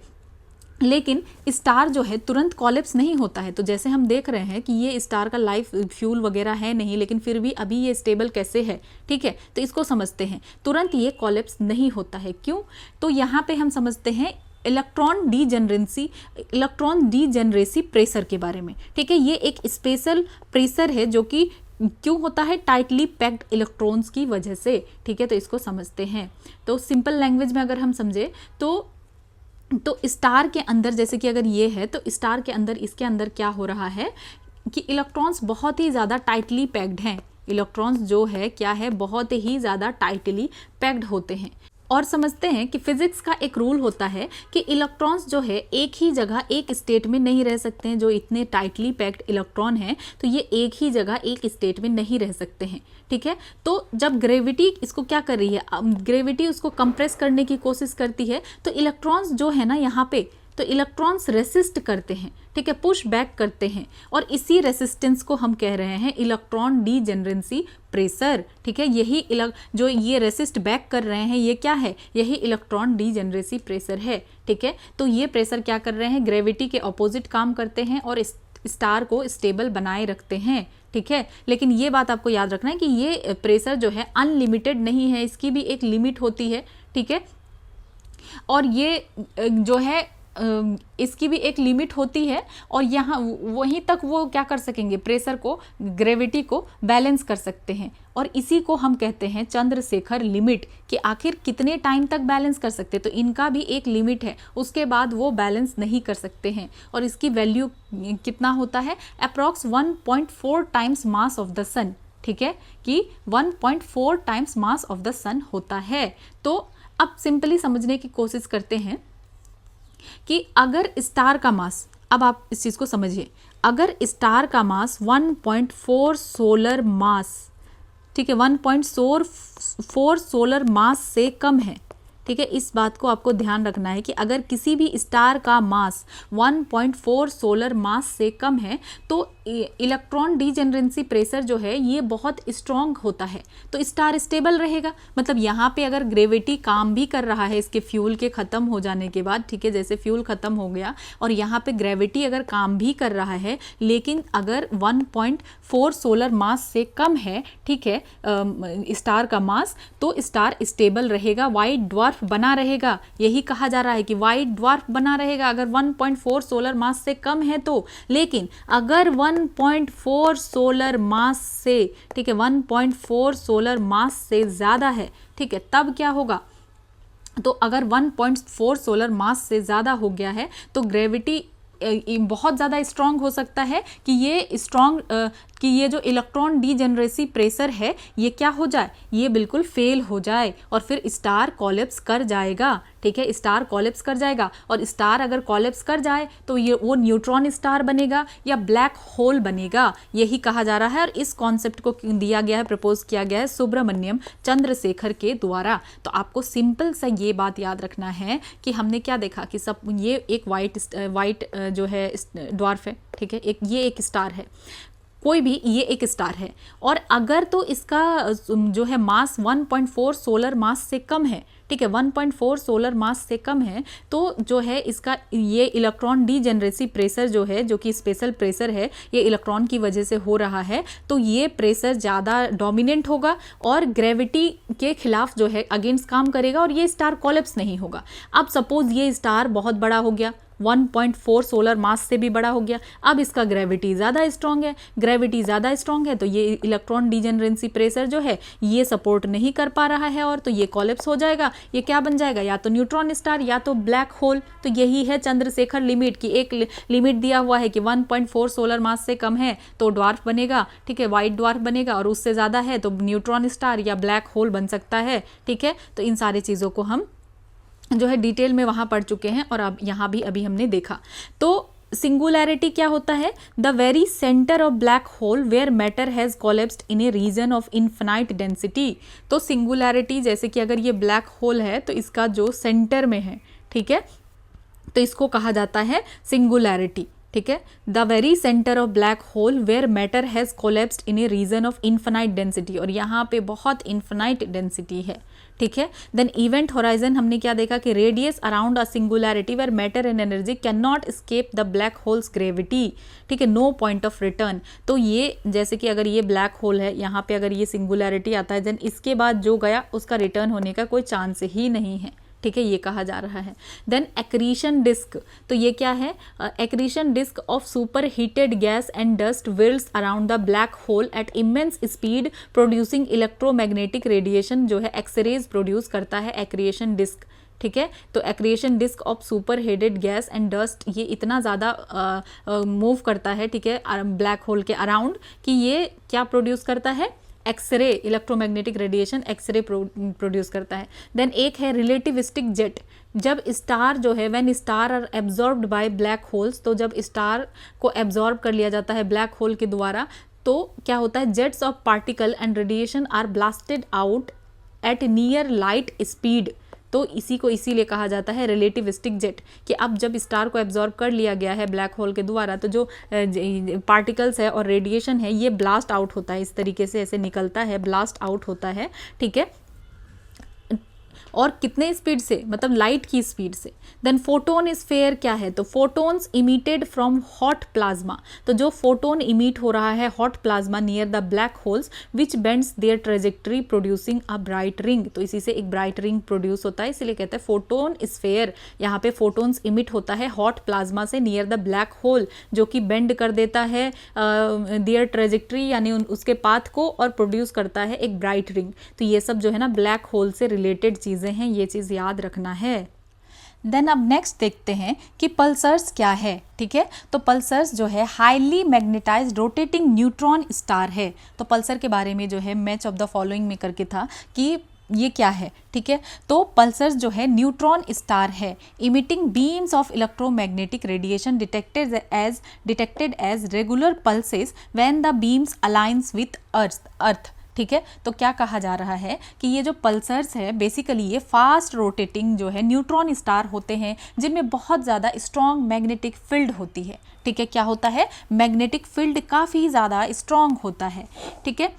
लेकिन स्टार जो है तुरंत कोलैप्स नहीं होता है। तो जैसे हम देख रहे हैं कि ये स्टार का लाइफ फ्यूल वगैरह है नहीं, लेकिन फिर भी अभी ये स्टेबल कैसे है। ठीक है, तो इसको समझते हैं, तुरंत ये कोलैप्स नहीं होता है। क्यों, तो यहाँ पे हम समझते हैं इलेक्ट्रॉन डीजेनरेसी प्रेशर के बारे में। ठीक है, ये एक स्पेशल प्रेशर है जो कि क्यों होता है, टाइटली पैक्ड इलेक्ट्रॉन्स की वजह से। ठीक है, तो इसको समझते हैं। तो सिंपल लैंग्वेज में अगर हम समझे तो स्टार के अंदर, जैसे कि अगर ये है तो स्टार के अंदर, इसके अंदर क्या हो रहा है कि इलेक्ट्रॉन्स बहुत ही ज़्यादा टाइटली पैक्ड हैं। इलेक्ट्रॉन्स जो है क्या है, बहुत ही ज़्यादा टाइटली पैक्ड होते हैं। और समझते हैं कि फिजिक्स का एक रूल होता है कि इलेक्ट्रॉन्स जो है एक ही जगह एक स्टेट में नहीं रह सकते हैं। जो इतने टाइटली पैक्ड इलेक्ट्रॉन हैं तो ये एक ही जगह एक स्टेट में नहीं रह सकते हैं। ठीक है, तो जब ग्रेविटी इसको क्या कर रही है, ग्रेविटी उसको कंप्रेस करने की कोशिश करती है, तो इलेक्ट्रॉन्स जो है ना यहाँ पे, तो इलेक्ट्रॉन्स रेसिस्ट करते हैं। ठीक है, पुश बैक करते हैं, और इसी रेसिस्टेंस को हम कह रहे हैं इलेक्ट्रॉन डीजेनरेसी प्रेशर। ठीक है, यही जो ये रेसिस्ट बैक कर रहे हैं, ये क्या है, यही इलेक्ट्रॉन डीजेनरेसी प्रेशर है। ठीक है, तो ये प्रेशर क्या कर रहे हैं, ग्रेविटी के ऑपोजिट काम करते हैं और स्टार को स्टेबल बनाए रखते हैं, ठीक है। लेकिन ये बात आपको याद रखना है कि ये प्रेशर जो है अनलिमिटेड नहीं है, इसकी भी एक लिमिट होती है, ठीक है। और ये जो है इसकी भी एक लिमिट होती है, और यहाँ वहीं तक वो क्या कर सकेंगे, प्रेशर को, ग्रेविटी को बैलेंस कर सकते हैं। और इसी को हम कहते हैं चंद्रशेखर लिमिट, कि आखिर कितने टाइम तक बैलेंस कर सकते हैं। तो इनका भी एक लिमिट है, उसके बाद वो बैलेंस नहीं कर सकते हैं। और इसकी वैल्यू कितना होता है, approx 1.4 times mass of the sun, ठीक है, कि 1.4 times mass of the sun होता है। तो अब सिंपली समझने की कोशिश करते हैं कि अगर स्टार का मास, अब आप इस चीज़ को समझिए, अगर स्टार का मास 1.4 सोलर मास, ठीक है, 1.4 सोलर मास से कम है, ठीक है। इस बात को आपको ध्यान रखना है कि अगर किसी भी स्टार का मास 1.4 सोलर मास से कम है तो इलेक्ट्रॉन डीजेनरेंसी प्रेशर जो है ये बहुत स्ट्रॉन्ग होता है, तो स्टार स्टेबल रहेगा। मतलब यहाँ पे अगर ग्रेविटी काम भी कर रहा है इसके फ्यूल के ख़त्म हो जाने के बाद, ठीक है, जैसे फ्यूल ख़त्म हो गया और यहाँ पे ग्रेविटी अगर काम भी कर रहा है, लेकिन अगर 1.4 सोलर मास से कम है, ठीक है, स्टार का मास, तो स्टार स्टेबल रहेगा, वाइट ड्वार्फ बना रहेगा। यही कहा जा रहा है कि वाइट ड्वार्फ बना रहेगा अगर 1.4 सोलर मास से कम है तो। लेकिन अगर 1.4 सोलर मास से, ठीक है, 1.4 सोलर मास से ज़्यादा है, ठीक है, तब क्या होगा, तो अगर 1.4 सोलर मास से ज़्यादा हो गया है तो ग्रेविटी बहुत ज़्यादा स्ट्रॉन्ग हो सकता है कि ये जो इलेक्ट्रॉन डीजेनरेसी प्रेशर है ये क्या हो जाए, ये बिल्कुल फेल हो जाए और फिर स्टार कॉलेप्स कर जाएगा, ठीक है, स्टार कॉलेप्स कर जाएगा। और स्टार अगर कॉलेप्स कर जाए तो ये वो न्यूट्रॉन स्टार बनेगा या ब्लैक होल बनेगा, यही कहा जा रहा है। और इस कॉन्सेप्ट को दिया गया है, प्रपोज किया गया है सुब्रमण्यम चंद्रशेखर के द्वारा। तो आपको सिंपल सा ये बात याद रखना है कि हमने क्या देखा कि सब ये एक वाइट जो है ड्वार्फ है, ठीक है, ये एक स्टार है, कोई भी ये एक स्टार है, और अगर तो इसका जो है मास 1.4 सोलर मास से कम है, ठीक है, 1.4 सोलर मास से कम है, तो जो है इसका ये इलेक्ट्रॉन डीजेनरेसी प्रेशर जो है, जो कि स्पेशल प्रेशर है, ये इलेक्ट्रॉन की वजह से हो रहा है, तो ये प्रेशर ज़्यादा डोमिनेंट होगा और ग्रेविटी के खिलाफ जो है अगेंस्ट काम करेगा और ये स्टार कॉलेप्स नहीं होगा। अब सपोज ये स्टार बहुत बड़ा हो गया, 1.4 सोलर मास से भी बड़ा हो गया, अब इसका ग्रेविटी ज़्यादा स्ट्रॉन्ग है, ग्रेविटी ज़्यादा स्ट्रॉन्ग है तो ये इलेक्ट्रॉन डीजेनरेंसी प्रेशर जो है ये सपोर्ट नहीं कर पा रहा है और तो ये कॉलेप्स हो जाएगा। ये क्या बन जाएगा, या तो न्यूट्रॉन स्टार या तो ब्लैक होल। तो यही है चंद्रशेखर लिमिट की, एक लिमिट दिया हुआ है कि 1.4 सोलर मास से कम है तो ड्वार्फ बनेगा, ठीक है, वाइट ड्वार्फ बनेगा, और उससे ज़्यादा है तो न्यूट्रॉन स्टार या ब्लैक होल बन सकता है, ठीक है। तो इन सारी चीज़ों को हम जो है डिटेल में वहाँ पढ़ चुके हैं और अब यहाँ भी अभी हमने देखा। तो सिंगुलैरिटी क्या होता है, the very centre of black hole where matter has collapsed in a region of infinite density. तो सिंगुलैरिटी, जैसे कि अगर ये ब्लैक होल है तो इसका जो सेंटर में है, ठीक है, तो इसको कहा जाता है सिंगुलैरिटी, ठीक है, the very centre of black hole where matter has collapsed in a region of infinite density, और यहाँ पे बहुत इनफिनाइट डेंसिटी है, ठीक है। देन इवेंट होराइजन हमने क्या देखा कि radius around a singularity where matter and energy can not escape the black holes gravity, ठीक है, नो पॉइंट ऑफ रिटर्न। तो ये जैसे कि अगर ये ब्लैक होल है, यहाँ पे अगर ये सिंगुलैरिटी आता है, देन इसके बाद जो गया उसका रिटर्न होने का कोई चांस ही नहीं है, ठीक है, ये कहा जा रहा है। देन एक्रीशन डिस्क, तो ये क्या है, accretion disk of super heated gas and dust whirls around the black hole at immense speed producing electromagnetic radiation, जो है एक्सरेज प्रोड्यूस करता है एक्रिएशन डिस्क, ठीक है। तो accretion disk of super heated gas and dust ये इतना ज़्यादा मूव करता है, ठीक है, ब्लैक होल के अराउंड, कि ये क्या प्रोड्यूस करता है, X-ray, electromagnetic radiation X-ray produce करता है। देन एक है रिलेटिविस्टिक जेट, जब स्टार जो है when star are absorbed by black holes, तो जब स्टार को एब्जॉर्ब कर लिया जाता है ब्लैक होल के द्वारा तो क्या होता है, jets of particle and radiation are blasted out at near light speed. तो इसी को इसीलिए कहा जाता है रिलेटिविस्टिक जेट, कि अब जब स्टार को एब्जॉर्ब कर लिया गया है ब्लैक होल के द्वारा तो जो पार्टिकल्स है और रेडिएशन है ये ब्लास्ट आउट होता है, इस तरीके से ऐसे निकलता है, ब्लास्ट आउट होता है, ठीक है। और कितने स्पीड से, मतलब लाइट की स्पीड से। देन फोटोन स्फेयर क्या है, तो photons emitted from hot plasma, तो जो फोटोन इमिट हो रहा है hot plasma near the black holes which bends their trajectory producing a bright ring, तो इसी से एक ब्राइट रिंग प्रोड्यूस होता है, इसलिए कहते हैं फोटोन स्फेयर। यहाँ पे फोटोन्स इमिट होता है हॉट प्लाज्मा से नियर द ब्लैक होल, जो कि बेंड कर देता है देयर ट्रेजेक्टरी यानी उसके पाथ को, और प्रोड्यूस करता है एक ब्राइट रिंग। तो ये सब जो है ना ब्लैक होल से रिलेटेड चीज़ें हैं, ये चीज़ याद रखना है। देन अब नेक्स्ट देखते हैं कि पल्सर्स क्या है। ठीक है, तो पल्सर्स जो है highly magnetised rotating neutron star है। तो पल्सर के बारे में जो है मैच ऑफ द फॉलोइंग में करके था कि ये क्या है। ठीक है, तो पल्सर्स जो है न्यूट्रॉन स्टार है, emitting beams of electromagnetic radiation detected as regular pulses when the beams aligns with earth. ठीक है, तो क्या कहा जा रहा है कि ये जो पल्सर्स है बेसिकली ये फास्ट रोटेटिंग जो है न्यूट्रॉन स्टार होते हैं, जिनमें बहुत ज़्यादा स्ट्रॉन्ग मैग्नेटिक फील्ड होती है। ठीक है, क्या होता है, मैग्नेटिक फील्ड काफ़ी ज़्यादा स्ट्रॉन्ग होता है। ठीक है,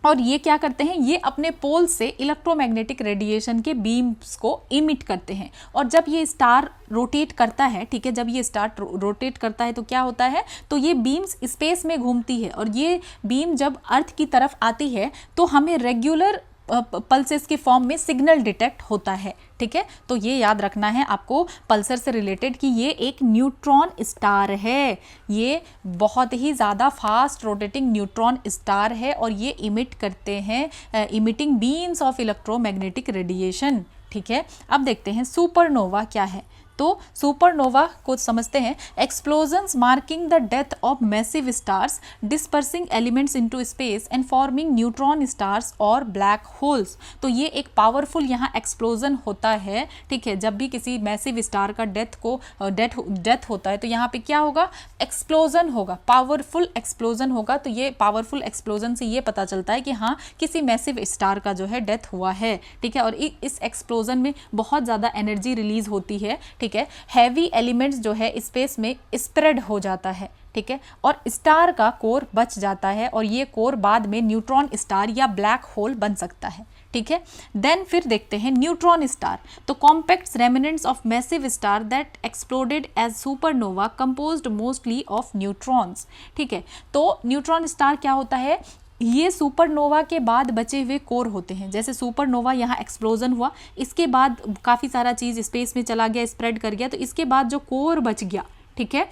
और ये क्या करते हैं, ये अपने पोल से इलेक्ट्रोमैग्नेटिक रेडिएशन के बीम्स को इमिट करते हैं। और जब ये स्टार रोटेट करता है, ठीक है, जब ये स्टार रोटेट करता है तो क्या होता है, तो ये बीम्स स्पेस में घूमती है, और ये बीम जब अर्थ की तरफ आती है तो हमें रेगुलर पल्सेस के फॉर्म में सिग्नल डिटेक्ट होता है। ठीक है, तो ये याद रखना है आपको पल्सर से रिलेटेड कि ये एक न्यूट्रॉन स्टार है, ये बहुत ही ज़्यादा फास्ट रोटेटिंग न्यूट्रॉन स्टार है, और ये इमिट करते हैं emitting beams of electromagnetic radiation. ठीक है, अब देखते हैं सुपरनोवा क्या है। तो सुपरनोवा को समझते हैं, explosions marking the death of massive stars dispersing elements into space and forming neutron stars और ब्लैक होल्स। तो ये एक पावरफुल यहाँ एक्सप्लोजन होता है। ठीक है, जब भी किसी मैसिव स्टार का डेथ होता है तो यहाँ पे क्या होगा, एक्सप्लोजन होगा, पावरफुल एक्सप्लोजन होगा। तो ये पावरफुल एक्सप्लोजन से ये पता चलता है कि हाँ किसी मैसिव स्टार का जो है डेथ हुआ है। ठीक है, और इस एक्सप्लोजन में बहुत ज़्यादा एनर्जी रिलीज होती है। ठीक है, हैवी एलिमेंट्स जो है स्पेस में स्प्रेड हो जाता है। ठीक है, और स्टार का कोर बच जाता है, और ये कोर बाद में न्यूट्रॉन स्टार या ब्लैक होल बन सकता है। ठीक है, देन फिर देखते हैं न्यूट्रॉन स्टार। तो compact remnants of massive star that exploded as supernova composed mostly of neutrons. ठीक है, तो न्यूट्रॉन स्टार क्या होता है, ये सुपरनोवा के बाद बचे हुए कोर होते हैं। जैसे सुपरनोवा यहाँ एक्सप्लोजन हुआ, इसके बाद काफ़ी सारा चीज़ स्पेस में चला गया, स्प्रेड कर गया, तो इसके बाद जो कोर बच गया, ठीक है,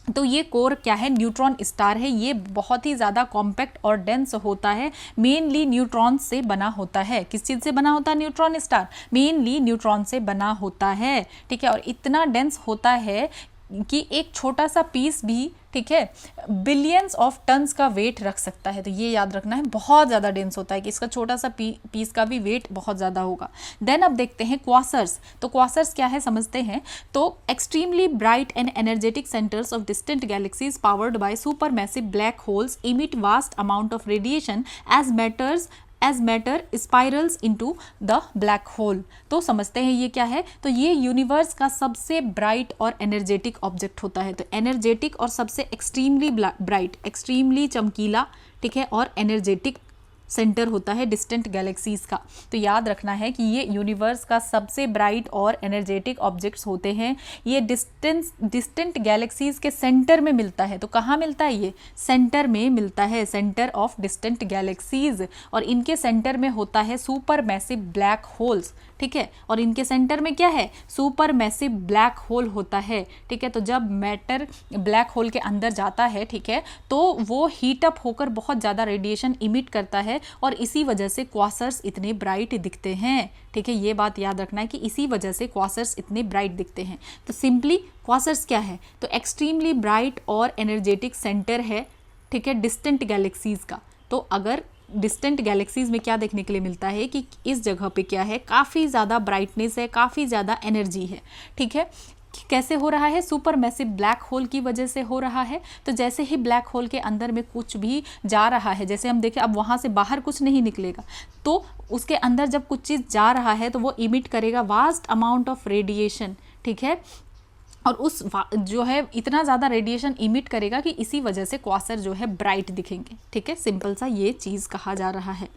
तो ये कोर क्या है, न्यूट्रॉन स्टार है। ये बहुत ही ज़्यादा कॉम्पैक्ट और डेंस होता है, मेनली न्यूट्रॉन से बना होता है। किस चीज़ से बना होता है न्यूट्रॉन स्टार, मेनली न्यूट्रॉन से बना होता है। ठीक है, और इतना डेंस होता है कि एक छोटा सा पीस भी, ठीक है, बिलियंस ऑफ टन्स का वेट रख सकता है। तो ये याद रखना है, बहुत ज़्यादा डेंस होता है कि इसका छोटा सा पीस का भी वेट बहुत ज़्यादा होगा। देन अब देखते हैं क्वासर्स। तो क्वासर्स क्या है समझते हैं। तो extremely bright and energetic centres of distant galaxies powered by super massive black holes emit vast amount of radiation as matter spirals into the black hole. तो समझते हैं ये क्या है। तो ये यूनिवर्स का सबसे ब्राइट और एनर्जेटिक ऑब्जेक्ट होता है। तो एनर्जेटिक और सबसे एक्सट्रीमली ब्राइट, एक्सट्रीमली चमकीला, ठीक है, और एनर्जेटिक सेंटर होता है डिस्टेंट गैलेक्सीज का। तो याद रखना है कि ये यूनिवर्स का सबसे ब्राइट और एनर्जेटिक ऑब्जेक्ट्स होते हैं। ये डिस्टेंट गैलेक्सीज के सेंटर में मिलता है। तो कहाँ मिलता है, ये सेंटर में मिलता है, सेंटर ऑफ डिस्टेंट गैलेक्सीज। और इनके सेंटर में होता है सुपर मैसिव ब्लैक होल्स। ठीक है, और इनके सेंटर में क्या है, सुपर मैसिव ब्लैक होल होता है। ठीक है, तो जब मैटर ब्लैक होल के अंदर जाता है, ठीक है, तो वो हीट अप होकर बहुत ज़्यादा रेडिएशन इमिट करता है, और इसी वजह से क्वासर्स इतने ब्राइट दिखते हैं। ठीक है, ये बात याद रखना है कि इसी वजह से क्वासर्स इतने ब्राइट दिखते हैं। तो सिंपली क्वासर्स क्या है, तो एक्सट्रीमली ब्राइट और एनर्जेटिक सेंटर है, ठीक है, डिस्टेंट गैलेक्सीज का। तो अगर डिस्टेंट गैलेक्सीज में क्या देखने के लिए मिलता है कि इस जगह पे क्या है, काफ़ी ज़्यादा ब्राइटनेस है, काफ़ी ज़्यादा एनर्जी है। ठीक है, कैसे हो रहा है, सुपर मैसिव ब्लैक होल की वजह से हो रहा है। तो जैसे ही ब्लैक होल के अंदर में कुछ भी जा रहा है, जैसे हम देखें अब वहाँ से बाहर कुछ नहीं निकलेगा, तो उसके अंदर जब कुछ चीज़ जा रहा है तो वो इमिट करेगा वास्ट अमाउंट ऑफ रेडिएशन। ठीक है, और उस जो है इतना ज़्यादा रेडिएशन इमिट करेगा कि इसी वजह से क्वासर जो है ब्राइट दिखेंगे। ठीक है, सिंपल सा ये चीज़ कहा जा रहा है।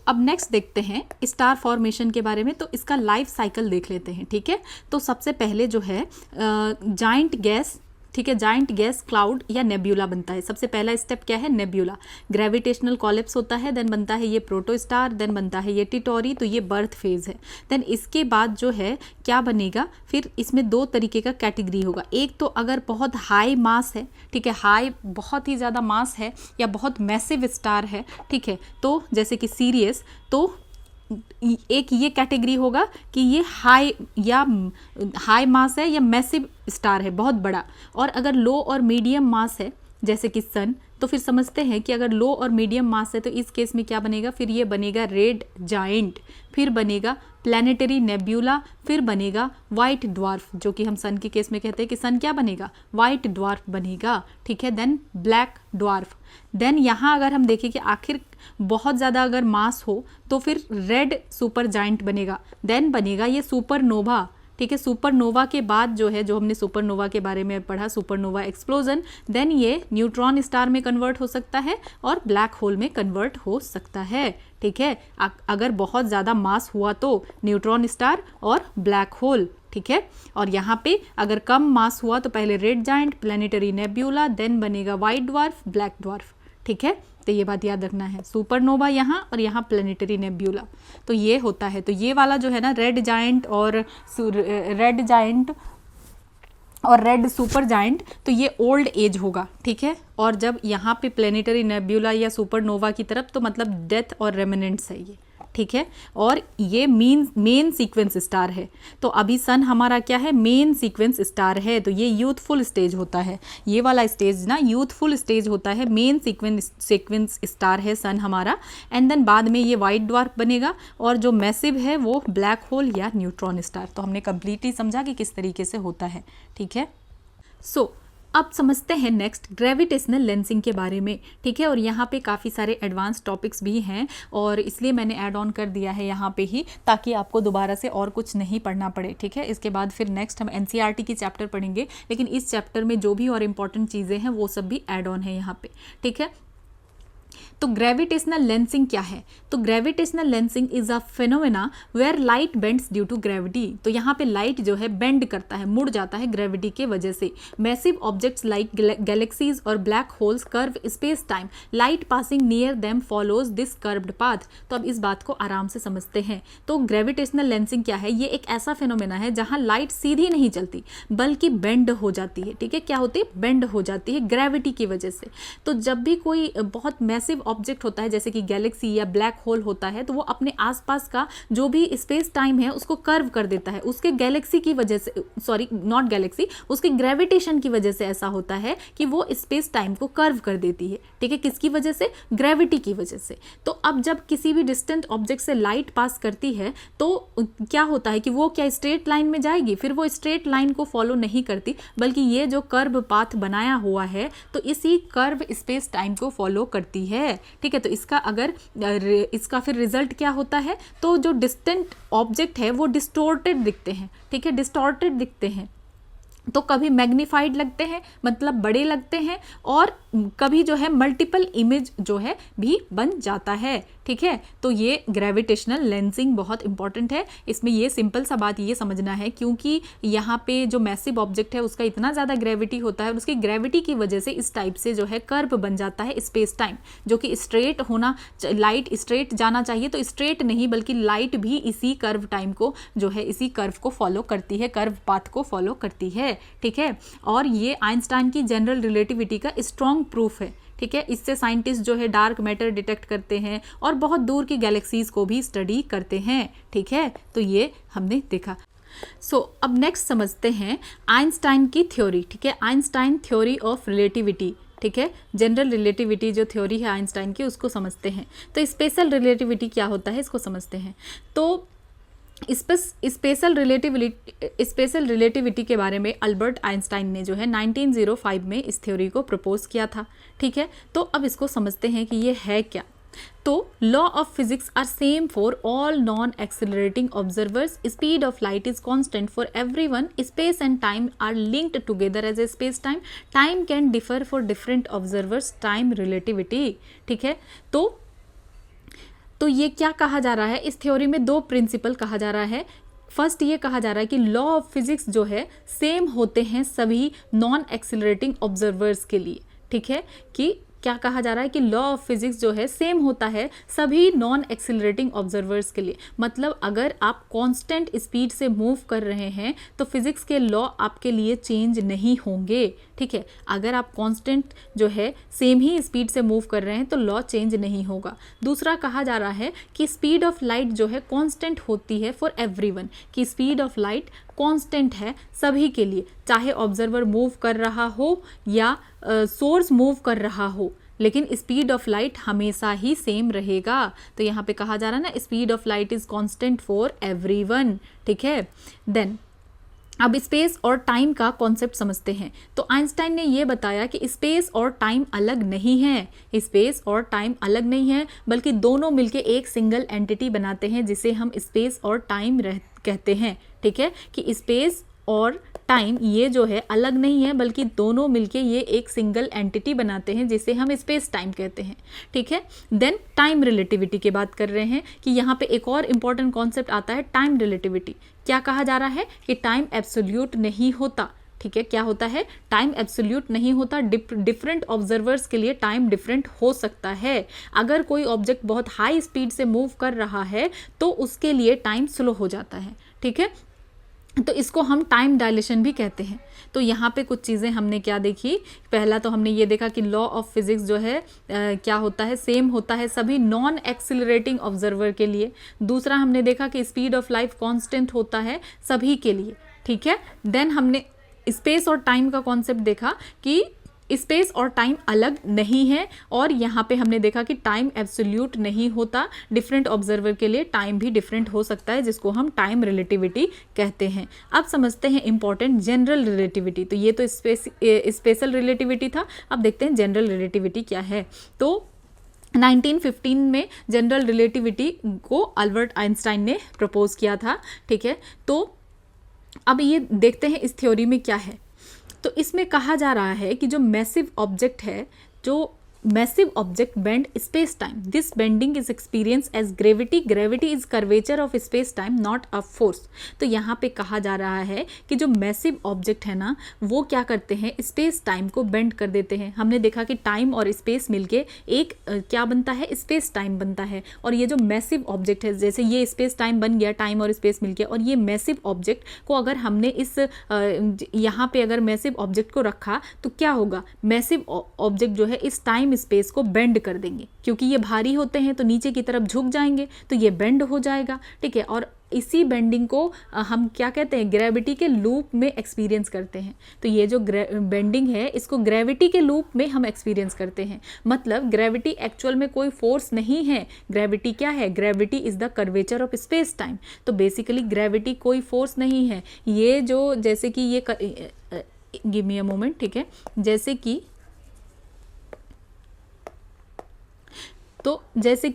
अब नेक्स्ट देखते हैं स्टार फॉर्मेशन के बारे में। तो इसका लाइफ साइकिल देख लेते हैं, ठीक है। तो सबसे पहले जो है जाइंट गैस, ठीक है, जाइंट गैस क्लाउड या नेब्यूला बनता है। सबसे पहला स्टेप क्या है, नेब्यूला। ग्रेविटेशनल कॉलेप्स होता है, देन बनता है ये प्रोटोस्टार, देन बनता है ये टिटोरी, तो ये बर्थ फेज है। देन इसके बाद जो है क्या बनेगा, फिर इसमें दो तरीके का कैटेगरी होगा। एक तो अगर बहुत हाई मास है, ठीक है, हाई बहुत ही ज़्यादा मास है या बहुत मैसिव स्टार है, ठीक है, तो जैसे कि सीरियस, तो एक ये कैटेगरी होगा कि ये हाई मास है या मैसिव स्टार है, बहुत बड़ा। और अगर लो और मीडियम मास है जैसे कि सन, तो फिर समझते हैं कि अगर लो और मीडियम मास है तो इस केस में क्या बनेगा, फिर ये बनेगा रेड जाइंट, फिर बनेगा प्लैनेटरी नेब्यूला, फिर बनेगा वाइट ड्वार्फ, जो कि हम सन के केस में कहते हैं कि सन क्या बनेगा, वाइट ड्वार्फ बनेगा, ठीक है। Then black dwarf. देन यहाँ अगर हम देखें कि आखिर बहुत ज़्यादा अगर मास हो तो फिर रेड सुपर जाइंट बनेगा, देन बनेगा ये सुपरनोवा, ठीक है। सुपरनोवा के बाद जो है, जो हमने सुपरनोवा के बारे में पढ़ा, सुपरनोवा एक्सप्लोजन, देन ये न्यूट्रॉन स्टार में कन्वर्ट हो सकता है और ब्लैक होल में कन्वर्ट हो सकता है, ठीक है। अगर बहुत ज़्यादा मास हुआ तो न्यूट्रॉन स्टार और ब्लैक होल, ठीक है। और यहाँ पे अगर कम मास हुआ तो पहले red giant, planetary nebula, then बनेगा वाइट ड्वार्फ, ब्लैक ड्वार्फ, ठीक है। तो ये बात याद रखना है, सुपरनोवा यहाँ और यहाँ प्लैनेटरी नेब्यूला, तो ये होता है। तो ये वाला जो है ना, रेड जाइंट और रेड सुपर जाइंट, तो ये ओल्ड एज होगा, ठीक है। और जब यहाँ पे प्लैनेटरी नेब्यूला या सुपरनोवा की तरफ, तो मतलब डेथ और रेमिनेंट्स है ये, ठीक है। और ये मेन सीक्वेंस स्टार है। तो अभी सन हमारा क्या है, मेन सीक्वेंस स्टार है, तो ये यूथफुल स्टेज होता है। ये वाला स्टेज ना यूथफुल स्टेज होता है, मेन सीक्वेंस स्टार है सन हमारा। एंड देन बाद में ये वाइट ड्वार्फ बनेगा और जो मैसिव है वो ब्लैक होल या न्यूट्रॉन स्टार। तो हमने कंप्लीटली समझा कि किस तरीके से होता है, ठीक है। अब समझते हैं नेक्स्ट ग्रेविटेशनल लेंसिंग के बारे में, ठीक है। और यहाँ पे काफ़ी सारे एडवांस टॉपिक्स भी हैं और इसलिए मैंने ऐड ऑन कर दिया है यहाँ पे ही, ताकि आपको दोबारा से और कुछ नहीं पढ़ना पड़े, ठीक है। इसके बाद फिर नेक्स्ट हम एनसीईआरटी की चैप्टर पढ़ेंगे, लेकिन इस चैप्टर में जो भी और इम्पॉर्टेंट चीज़ें हैं वो सब भी ऐड ऑन है यहाँ पे, ठीक है। तो ग्रेविटेशनल लेंसिंग क्या है, तो gravitational lensing is a phenomena where light bends due to gravity. तो यहाँ पे लाइट जो है बेंड करता है, मुड़ जाता है ग्रेविटी के वजह से। मैसिव ऑब्जेक्ट्स लाइक गैलेक्सीज और black holes curve space time, light passing near them follows this curved path. तो अब इस बात को आराम से समझते हैं। तो ग्रेविटेशनल लेंसिंग क्या है, ये एक ऐसा फिनोमेना है जहाँ लाइट सीधी नहीं चलती बल्कि बेंड हो जाती है, ठीक है। क्या होती है, बेंड हो जाती है ग्रेविटी की वजह से। तो जब भी कोई बहुत मैसिव ऑब्जेक्ट होता है जैसे कि गैलेक्सी या ब्लैक होल होता है, तो वो अपने आसपास का जो भी स्पेस टाइम है उसको कर्व कर देता है, उसके गैलेक्सी की वजह से, सॉरी नॉट गैलेक्सी, उसके ग्रेविटेशन की वजह से ऐसा होता है कि वो स्पेस टाइम को कर्व कर देती है, ठीक है। किसकी वजह से, ग्रेविटी की वजह से। तो अब जब किसी भी डिस्टेंट ऑब्जेक्ट से लाइट पास करती है तो क्या होता है कि वो क्या स्ट्रेट लाइन में जाएगी, फिर वो स्ट्रेट लाइन को फॉलो नहीं करती, बल्कि ये जो कर्व पाथ बनाया हुआ है तो इसी कर्व स्पेस टाइम को फॉलो करती है, ठीक है। तो इसका फिर रिजल्ट क्या होता है, तो जो डिस्टेंट ऑब्जेक्ट है वो डिस्टॉर्टेड दिखते हैं, ठीक है, डिस्टॉर्टेड दिखते हैं। तो कभी मैग्नीफाइड लगते हैं, मतलब बड़े लगते हैं, और कभी जो है मल्टीपल इमेज जो है भी बन जाता है, ठीक है। तो ये ग्रेविटेशनल लेंसिंग बहुत इंपॉर्टेंट है। इसमें ये सिंपल सा बात ये समझना है, क्योंकि यहाँ पे जो मैसिव ऑब्जेक्ट है उसका इतना ज़्यादा ग्रेविटी होता है और उसकी ग्रेविटी की वजह से इस टाइप से जो है कर्व बन जाता है स्पेस टाइम, जो कि स्ट्रेट होना, लाइट स्ट्रेट जाना चाहिए तो स्ट्रेट नहीं, बल्कि लाइट भी इसी कर्व टाइम को जो है, इसी कर्व को फॉलो करती है, कर्व पाथ को फॉलो करती है, ठीक है। और ये आइंस्टाइन की जनरल रिलेटिविटी का स्ट्रॉन्ग प्रूफ है, ठीक है। इससे साइंटिस्ट जो है डार्क मैटर डिटेक्ट करते हैं और बहुत दूर की गैलेक्सीज को भी स्टडी करते हैं, ठीक है। तो ये हमने देखा। अब नेक्स्ट समझते हैं आइंस्टाइन की थ्योरी, ठीक है, आइंस्टाइन थ्योरी ऑफ रिलेटिविटी, ठीक है। जनरल रिलेटिविटी जो थ्योरी है आइंस्टाइन की उसको समझते हैं। तो स्पेशल रिलेटिविटी क्या होता है इसको समझते हैं। तो स्पेशल रिलेटिविटी के बारे में अल्बर्ट आइंस्टाइन ने जो है 1905 में इस थ्योरी को प्रपोज किया था, ठीक है। तो अब इसको समझते हैं कि ये है क्या। तो law of physics are same for all non accelerating observers, speed of light is constant for everyone, space and time are linked together as a space time, time can differ for different observers, time relativity, ठीक है। तो तो ये क्या कहा जा रहा है, इस थ्योरी में दो प्रिंसिपल कहा जा रहा है। फर्स्ट ये कहा जा रहा है कि लॉ ऑफ फिजिक्स जो है सेम होते हैं सभी नॉन एक्सिलरेटिंग ऑब्जर्वर्स के लिए, ठीक है, कि क्या कहा जा रहा है कि लॉ ऑफ फिजिक्स जो है सेम होता है सभी नॉन एक्सिलरेटिंग ऑब्जर्वर्स के लिए। मतलब अगर आप कांस्टेंट स्पीड से मूव कर रहे हैं तो फिजिक्स के लॉ आपके लिए चेंज नहीं होंगे, ठीक है। अगर आप कांस्टेंट जो है सेम ही स्पीड से मूव कर रहे हैं तो लॉ चेंज नहीं होगा। दूसरा कहा जा रहा है कि स्पीड ऑफ लाइट जो है कांस्टेंट होती है फॉर एवरीवन, कि स्पीड ऑफ लाइट कांस्टेंट है सभी के लिए, चाहे ऑब्जर्वर मूव कर रहा हो या सोर्स मूव कर रहा हो, लेकिन स्पीड ऑफ लाइट हमेशा ही सेम रहेगा। तो यहाँ पे कहा जा रहा है ना, speed of light is constant for everyone, ठीक है। देन अब स्पेस और टाइम का कॉन्सेप्ट समझते हैं। तो आइंस्टाइन ने ये बताया कि स्पेस और टाइम अलग नहीं है, स्पेस और टाइम अलग नहीं है, बल्कि दोनों मिलके एक सिंगल एंटिटी बनाते हैं जिसे हम स्पेस और टाइम कहते हैं, ठीक है, कि स्पेस और टाइम ये जो है अलग नहीं है, बल्कि दोनों मिलके ये एक सिंगल एंटिटी बनाते हैं जिसे हम स्पेस टाइम कहते हैं, ठीक है। देन टाइम रिलेटिविटी की बात कर रहे हैं कि यहाँ पे एक और इम्पॉर्टेंट कॉन्सेप्ट आता है टाइम रिलेटिविटी। क्या कहा जा रहा है कि टाइम एब्सोल्यूट नहीं होता, ठीक है। क्या होता है, टाइम एब्सोल्यूट नहीं होता, डिफरेंट ऑब्जर्वर्स के लिए टाइम डिफरेंट हो सकता है। अगर कोई ऑब्जेक्ट बहुत हाई स्पीड से मूव कर रहा है तो उसके लिए टाइम स्लो हो जाता है, ठीक है, तो इसको हम टाइम डायलेशन भी कहते हैं। तो यहाँ पे कुछ चीज़ें हमने क्या देखी, पहला तो हमने ये देखा कि लॉ ऑफ फिजिक्स जो है क्या होता है, सेम होता है सभी नॉन एक्सिलरेटिंग ऑब्जर्वर के लिए। दूसरा हमने देखा कि स्पीड ऑफ लाइट कांस्टेंट होता है सभी के लिए, ठीक है। देन हमने स्पेस और टाइम का कॉन्सेप्ट देखा कि स्पेस और टाइम अलग नहीं है, और यहाँ पे हमने देखा कि टाइम एब्सोल्यूट नहीं होता, डिफरेंट ऑब्जर्वर के लिए टाइम भी डिफरेंट हो सकता है, जिसको हम टाइम रिलेटिविटी कहते हैं। अब समझते हैं इंपॉर्टेंट जनरल रिलेटिविटी। तो ये तो स्पेशल रिलेटिविटी था, अब देखते हैं जनरल रिलेटिविटी क्या है। तो 1915 में जनरल रिलेटिविटी को अल्बर्ट आइंस्टाइन ने प्रपोज किया था, ठीक है। तो अब ये देखते हैं इस थ्योरी में क्या है। तो इसमें कहा जा रहा है कि जो मैसिव ऑब्जेक्ट है, जो massive object bend space time, this bending is experience as gravity, gravity is curvature of space time not a force. तो यहाँ पे कहा जा रहा है कि जो मैसिव ऑब्जेक्ट है ना, वो क्या करते हैं, स्पेस टाइम को बेंड कर देते हैं। हमने देखा कि टाइम और स्पेस मिलके एक क्या बनता है, स्पेस टाइम बनता है। और ये जो मैसिव ऑब्जेक्ट है, जैसे ये स्पेस टाइम बन गया, टाइम और स्पेस मिलके, और ये मैसिव ऑब्जेक्ट को अगर हमने इस यहाँ पे अगर मैसिव ऑब्जेक्ट को रखा तो क्या होगा, मैसिव ऑब्जेक्ट जो है इस टाइम स्पेस को बेंड कर देंगे, क्योंकि ये भारी होते हैं तो नीचे की तरफ झुक जाएंगे, तो ये बेंड हो जाएगा, ठीक है। और इसी बेंडिंग को हम क्या कहते हैं, ग्रेविटी के लूप में एक्सपीरियंस करते हैं। तो ये जो बेंडिंग है, इसको ग्रेविटी के लूप में हम एक्सपीरियंस करते हैं। मतलब ग्रेविटी एक्चुअल में कोई फोर्स नहीं है, ग्रेविटी क्या है, gravity is the curvature of space time. तो बेसिकली ग्रेविटी कोई फोर्स नहीं है। ये जो जैसे कि ये गिव मी अ मोमेंट, ठीक है, जैसे कि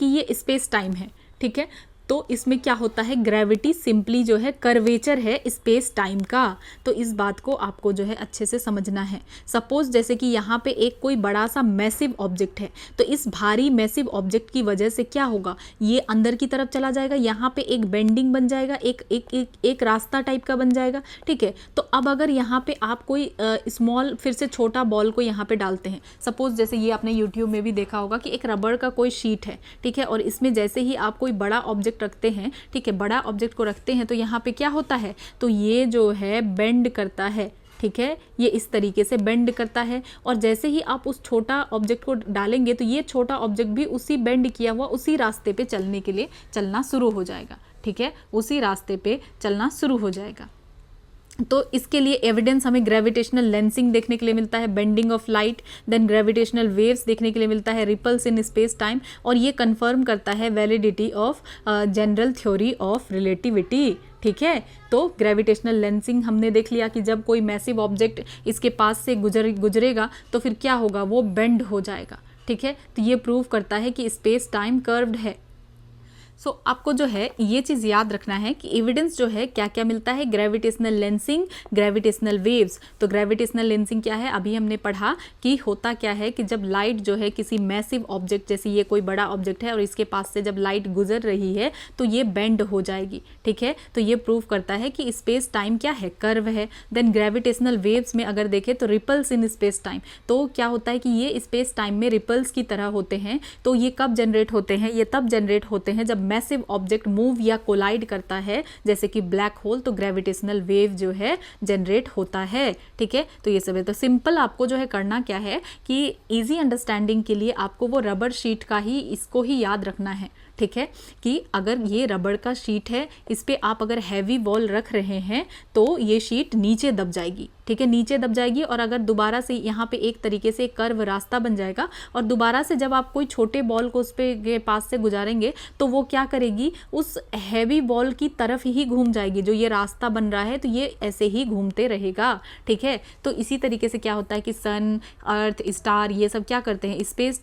ये स्पेस टाइम है, ठीक है। तो इसमें क्या होता है, ग्रेविटी सिंपली जो है कर्वेचर है स्पेस टाइम का। तो इस बात को आपको जो है अच्छे से समझना है। सपोज जैसे कि यहाँ पे एक कोई बड़ा सा मैसिव ऑब्जेक्ट है, तो इस भारी मैसिव ऑब्जेक्ट की वजह से क्या होगा, ये अंदर की तरफ चला जाएगा, यहाँ पे एक बेंडिंग बन जाएगा, एक रास्ता टाइप का बन जाएगा, ठीक है। तो अब अगर यहाँ पे आप कोई स्मॉल फिर से छोटा बॉल को यहाँ पे डालते हैं, सपोज जैसे ये आपने यूट्यूब में भी देखा होगा कि एक रबड़ का कोई शीट है, ठीक है, और इसमें जैसे ही आप कोई बड़ा ऑब्जेक्ट रखते हैं, ठीक है, बड़ा ऑब्जेक्ट को रखते हैं, तो यहाँ पे क्या होता है, तो ये जो है बेंड करता है, ठीक है, ये इस तरीके से बेंड करता है। और जैसे ही आप उस छोटा ऑब्जेक्ट को डालेंगे तो ये छोटा ऑब्जेक्ट भी उसी बेंड किया हुआ उसी रास्ते पे चलने के लिए चलना शुरू हो जाएगा, ठीक है, उसी रास्ते पे चलना शुरू हो जाएगा। तो इसके लिए एविडेंस हमें ग्रेविटेशनल लेंसिंग देखने के लिए मिलता है, bending of light, then gravitational waves देखने के लिए मिलता है, रिपल्स इन स्पेस टाइम, और ये कंफर्म करता है validity of general theory of relativity, ठीक है। तो ग्रेविटेशनल लेंसिंग हमने देख लिया कि जब कोई मैसिव ऑब्जेक्ट इसके पास से गुजरेगा तो फिर क्या होगा, वो बेंड हो जाएगा, ठीक है। तो ये प्रूव करता है कि स्पेस टाइम कर्व्ड है। सो आपको जो है ये चीज़ याद रखना है कि एविडेंस जो है क्या क्या मिलता है, ग्रेविटेशनल लेंसिंग, ग्रेविटेशनल वेव्स। तो ग्रेविटेशनल लेंसिंग क्या है, अभी हमने पढ़ा कि होता क्या है कि जब लाइट जो है किसी मैसिव ऑब्जेक्ट, जैसे ये कोई बड़ा ऑब्जेक्ट है और इसके पास से जब लाइट गुजर रही है तो ये बेंड हो जाएगी, ठीक है। तो ये प्रूव करता है कि स्पेस टाइम क्या है, कर्व है। देन ग्रेविटेशनल वेव्स में अगर देखें तो रिपल्स इन स्पेस टाइम, तो क्या होता है कि ये स्पेस टाइम में रिपल्स की तरह होते हैं। तो ये कब जनरेट होते हैं, ये तब जनरेट होते हैं जब मैसिव ऑब्जेक्ट मूव या कोलाइड करता है, जैसे कि ब्लैक होल, तो ग्रेविटेशनल वेव जो है जनरेट होता है, ठीक है। तो ये सब है। तो सिंपल आपको जो है करना क्या है कि इजी अंडरस्टैंडिंग के लिए आपको वो रबर शीट का ही, इसको ही याद रखना है, ठीक है, कि अगर ये रबड़ का शीट है, इस पे आप अगर हैवी बॉल रख रहे हैं तो ये शीट नीचे दब जाएगी, ठीक है, नीचे दब जाएगी। और अगर दोबारा से यहाँ पे एक तरीके से कर्व रास्ता बन जाएगा और दोबारा से जब आप कोई छोटे बॉल को उस पे पास से गुजारेंगे तो वो क्या करेगी, उस हैवी बॉल की तरफ ही घूम जाएगी। जो ये रास्ता बन रहा है तो ये ऐसे ही घूमते रहेगा, ठीक है। तो इसी तरीके से क्या होता है कि सन, अर्थ, स्टार, ये सब क्या करते हैं, स्पेस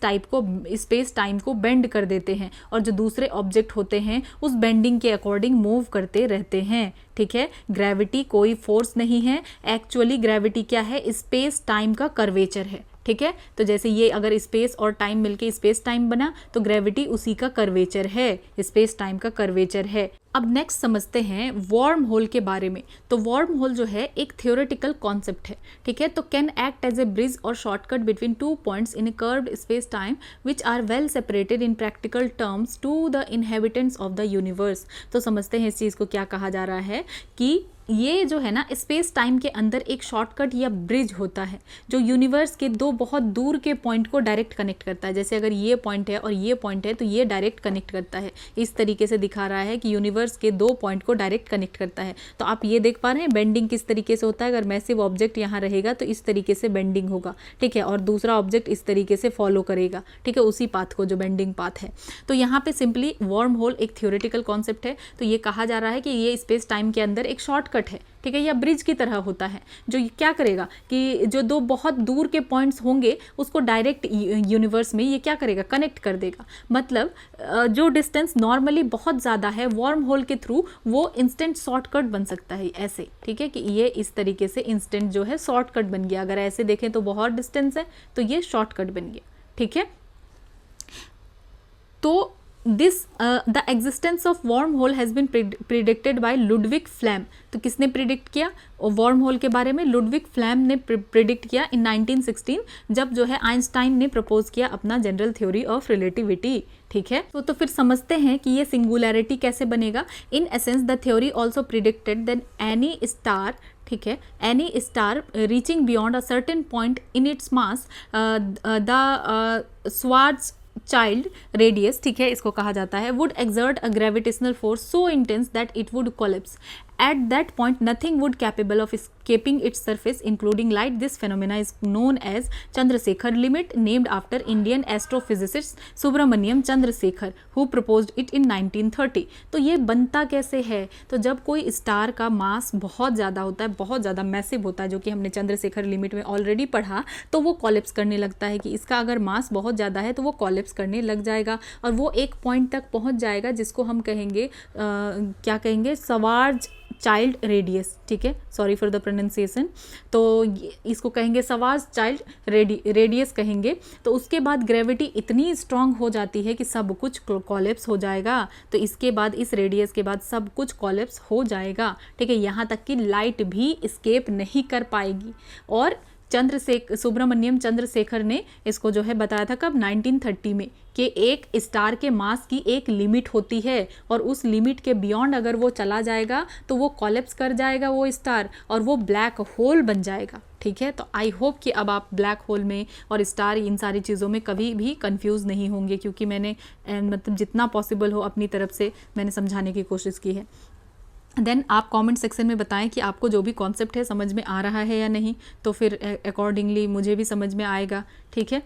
टाइम को बेंड कर देते हैं और जो दूसरे ऑब्जेक्ट होते हैं उस बेंडिंग के अकॉर्डिंग मूव करते रहते हैं, ठीक है। ग्रेविटी कोई फोर्स नहीं है, एक्चुअली ग्रेविटी क्या है, स्पेस टाइम का कर्वेचर है, ठीक है। तो जैसे ये अगर स्पेस और टाइम मिलके स्पेस टाइम बना तो ग्रेविटी उसी का कर्वेचर है, स्पेस टाइम का कर्वेचर है। अब नेक्स्ट समझते हैं वार्म होल के बारे में। तो वार्म होल जो है एक थियोरेटिकल कॉन्सेप्ट है, ठीक है। तो can act as a bridge और shortcut between two points in a curved space time which are well separated in practical terms to the inhabitants of the universe. तो समझते हैं इस चीज़ को क्या कहा जा रहा है कि ये जो है ना स्पेस टाइम के अंदर एक शॉर्टकट या ब्रिज होता है जो यूनिवर्स के दो बहुत दूर के पॉइंट को डायरेक्ट कनेक्ट करता है। जैसे अगर ये पॉइंट है और ये पॉइंट है तो ये डायरेक्ट कनेक्ट करता है। इस तरीके से दिखा रहा है कि यूनिवर्स के दो पॉइंट को डायरेक्ट कनेक्ट करता है। तो आप ये देख पा रहे हैं बेंडिंग किस तरीके से होता है। अगर मैसिव ऑब्जेक्ट यहाँ रहेगा तो इस तरीके से बेंडिंग होगा, ठीक है, और दूसरा ऑब्जेक्ट इस तरीके से फॉलो करेगा, ठीक है, उसी पाथ को जो बेंडिंग पाथ है। तो यहाँ पे सिंपली वार्म होल एक थियोरेटिकल कॉन्सेप्ट है। तो ये कहा जा रहा है कि ये स्पेस टाइम के अंदर एक शॉर्टकट है, ठीक है, या ब्रिज की तरह होता है जो क्या करेगा कि जो दो बहुत दूर के पॉइंट्स होंगे उसको डायरेक्ट यूनिवर्स में ये क्या करेगा, कनेक्ट कर देगा। मतलब जो डिस्टेंस नॉर्मली बहुत ज़्यादा है वार्म होल के थ्रू वो इंस्टेंट शॉर्टकट बन सकता है ऐसे, ठीक है, कि ये इस तरीके से इंस्टेंट जो है शॉर्टकट बन गया। अगर ऐसे देखें तो बहुत डिस्टेंस है तो ये शॉर्टकट बन गया, ठीक है। तो the existence of wormhole has been predicted by Ludwig Flamm। तो किसने प्रिडिक्ट किया वर्म होल के बारे में? लुडविग फ्लैम ने प्रिडिक्ट किया इन 1916 जब जो है आइंस्टाइन ने प्रपोज किया अपना जनरल थ्योरी ऑफ रिलेटिविटी, ठीक है। तो फिर समझते हैं कि ये सिंगुलैरिटी कैसे बनेगा। In essence the theory also predicted that any star, ठीक है, any star reaching beyond a certain point in its mass the Swarts child radius, ठीक है, इसको कहा जाता है, would exert a gravitational force so intense that it would collapse. At that point, nothing would capable of escaping its surface, including light. This phenomena is known as Chandrasekhar limit, named after Indian astrophysicist Subramaniam Chandrasekhar, who proposed it in 1930. तो ये बनता कैसे है? तो जब कोई star का मास बहुत ज़्यादा होता है, बहुत ज़्यादा मैसिव होता है, जो कि हमने चंद्रशेखर लिमिट में ऑलरेडी पढ़ा, तो वो कॉलेप्स करने लगता है कि इसका अगर मास बहुत ज़्यादा है तो वो कॉलेप्स करने लग जाएगा और वो एक पॉइंट तक पहुँच जाएगा जिसको हम कहेंगे क्या कहेंगे, सवार्ज चाइल्ड रेडियस, ठीक है, सॉरी फॉर द प्रोनाउंसिएशन। तो इसको कहेंगे सवार्ज चाइल्ड रेडियस कहेंगे। तो उसके बाद ग्रेविटी इतनी स्ट्रांग हो जाती है कि सब कुछ कॉलेप्स हो जाएगा। तो इसके बाद इस रेडियस के बाद सब कुछ कॉलेप्स हो जाएगा, ठीक है, यहाँ तक कि लाइट भी एस्केप नहीं कर पाएगी। और सुब्रमण्यम चंद्रशेखर ने इसको जो है बताया था कब, 1930 में, कि एक स्टार के मास की एक लिमिट होती है और उस लिमिट के बियॉन्ड अगर वो चला जाएगा तो वो कॉलेप्स कर जाएगा वो स्टार और वो ब्लैक होल बन जाएगा, ठीक है। तो आई होप कि अब आप ब्लैक होल में और स्टार इन सारी चीज़ों में कभी भी कंफ्यूज नहीं होंगे, क्योंकि मैंने मतलब जितना पॉसिबल हो अपनी तरफ से मैंने समझाने की कोशिश की है। देन आप कमेंट सेक्शन में बताएं कि आपको जो भी कॉन्सेप्ट है समझ में आ रहा है या नहीं, तो फिर अकॉर्डिंगली मुझे भी समझ में आएगा, ठीक है।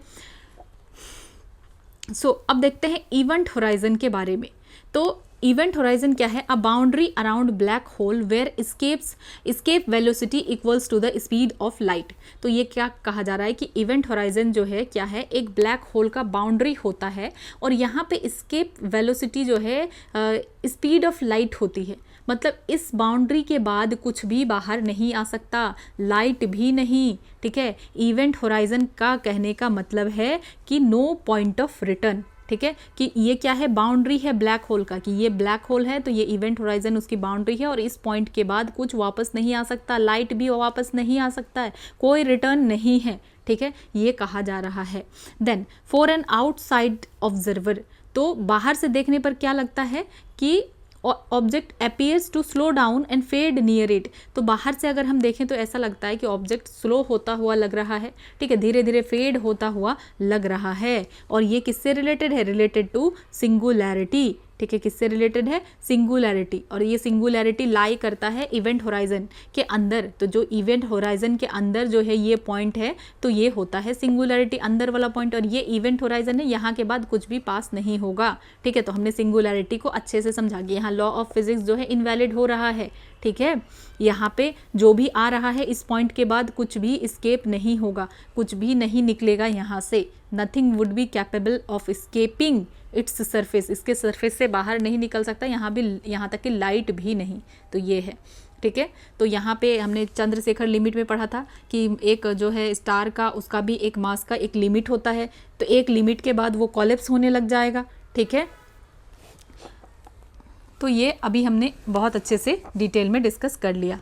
सो अब देखते हैं इवेंट होराइजन के बारे में। तो इवेंट होराइजन क्या है? A boundary around black hole where escape velocity equals to the speed of light. तो ये क्या कहा जा रहा है कि इवेंट होराइजन जो है क्या है, एक ब्लैक होल का बाउंड्री होता है और यहाँ पे escape वेलोसिटी जो है स्पीड ऑफ लाइट होती है। मतलब इस बाउंड्री के बाद कुछ भी बाहर नहीं आ सकता, लाइट भी नहीं, ठीक है। इवेंट होराइजन का कहने का मतलब है कि नो पॉइंट ऑफ रिटर्न, ठीक है, कि ये क्या है, बाउंड्री है ब्लैक होल का, कि ये ब्लैक होल है तो ये इवेंट होराइजन उसकी बाउंड्री है और इस पॉइंट के बाद कुछ वापस नहीं आ सकता, लाइट भी वापस नहीं आ सकता है, कोई रिटर्न नहीं है, ठीक है, ये कहा जा रहा है। Then for an outside observer, तो बाहर से देखने पर क्या लगता है कि object appears to slow down and fade near it. तो बाहर से अगर हम देखें तो ऐसा लगता है कि ऑब्जेक्ट स्लो होता हुआ लग रहा है, ठीक है, धीरे धीरे फेड होता हुआ लग रहा है। और ये किससे रिलेटेड है? रिलेटेड टू सिंगुलैरिटी, ठीक है, किससे रिलेटेड है? सिंगुलैरिटी। और ये सिंगुलैरिटी लाई करता है इवेंट होराइजन के अंदर। तो जो इवेंट होराइजन के अंदर जो है ये पॉइंट है तो ये होता है सिंगुलैरिटी, अंदर वाला पॉइंट, और ये इवेंट होराइजन है, यहाँ के बाद कुछ भी पास नहीं होगा, ठीक है। तो हमने सिंगुलैरिटी को अच्छे से समझा कि यहाँ लॉ ऑफ फिजिक्स जो है इनवैलिड हो रहा है, ठीक है। यहाँ पे जो भी आ रहा है इस पॉइंट के बाद कुछ भी एस्केप नहीं होगा, कुछ भी नहीं निकलेगा यहाँ से, nothing would be capable of escaping its surface, इसके सरफेस से बाहर नहीं निकल सकता, यहाँ भी, यहाँ तक कि लाइट भी नहीं। तो ये है, ठीक है। तो यहाँ पे हमने चंद्रशेखर लिमिट में पढ़ा था कि एक जो है स्टार का, उसका भी एक मास का एक लिमिट होता है, तो एक लिमिट के बाद वो कोलैप्स होने लग जाएगा, ठीक है। तो ये अभी हमने बहुत अच्छे से डिटेल में डिस्कस कर लिया।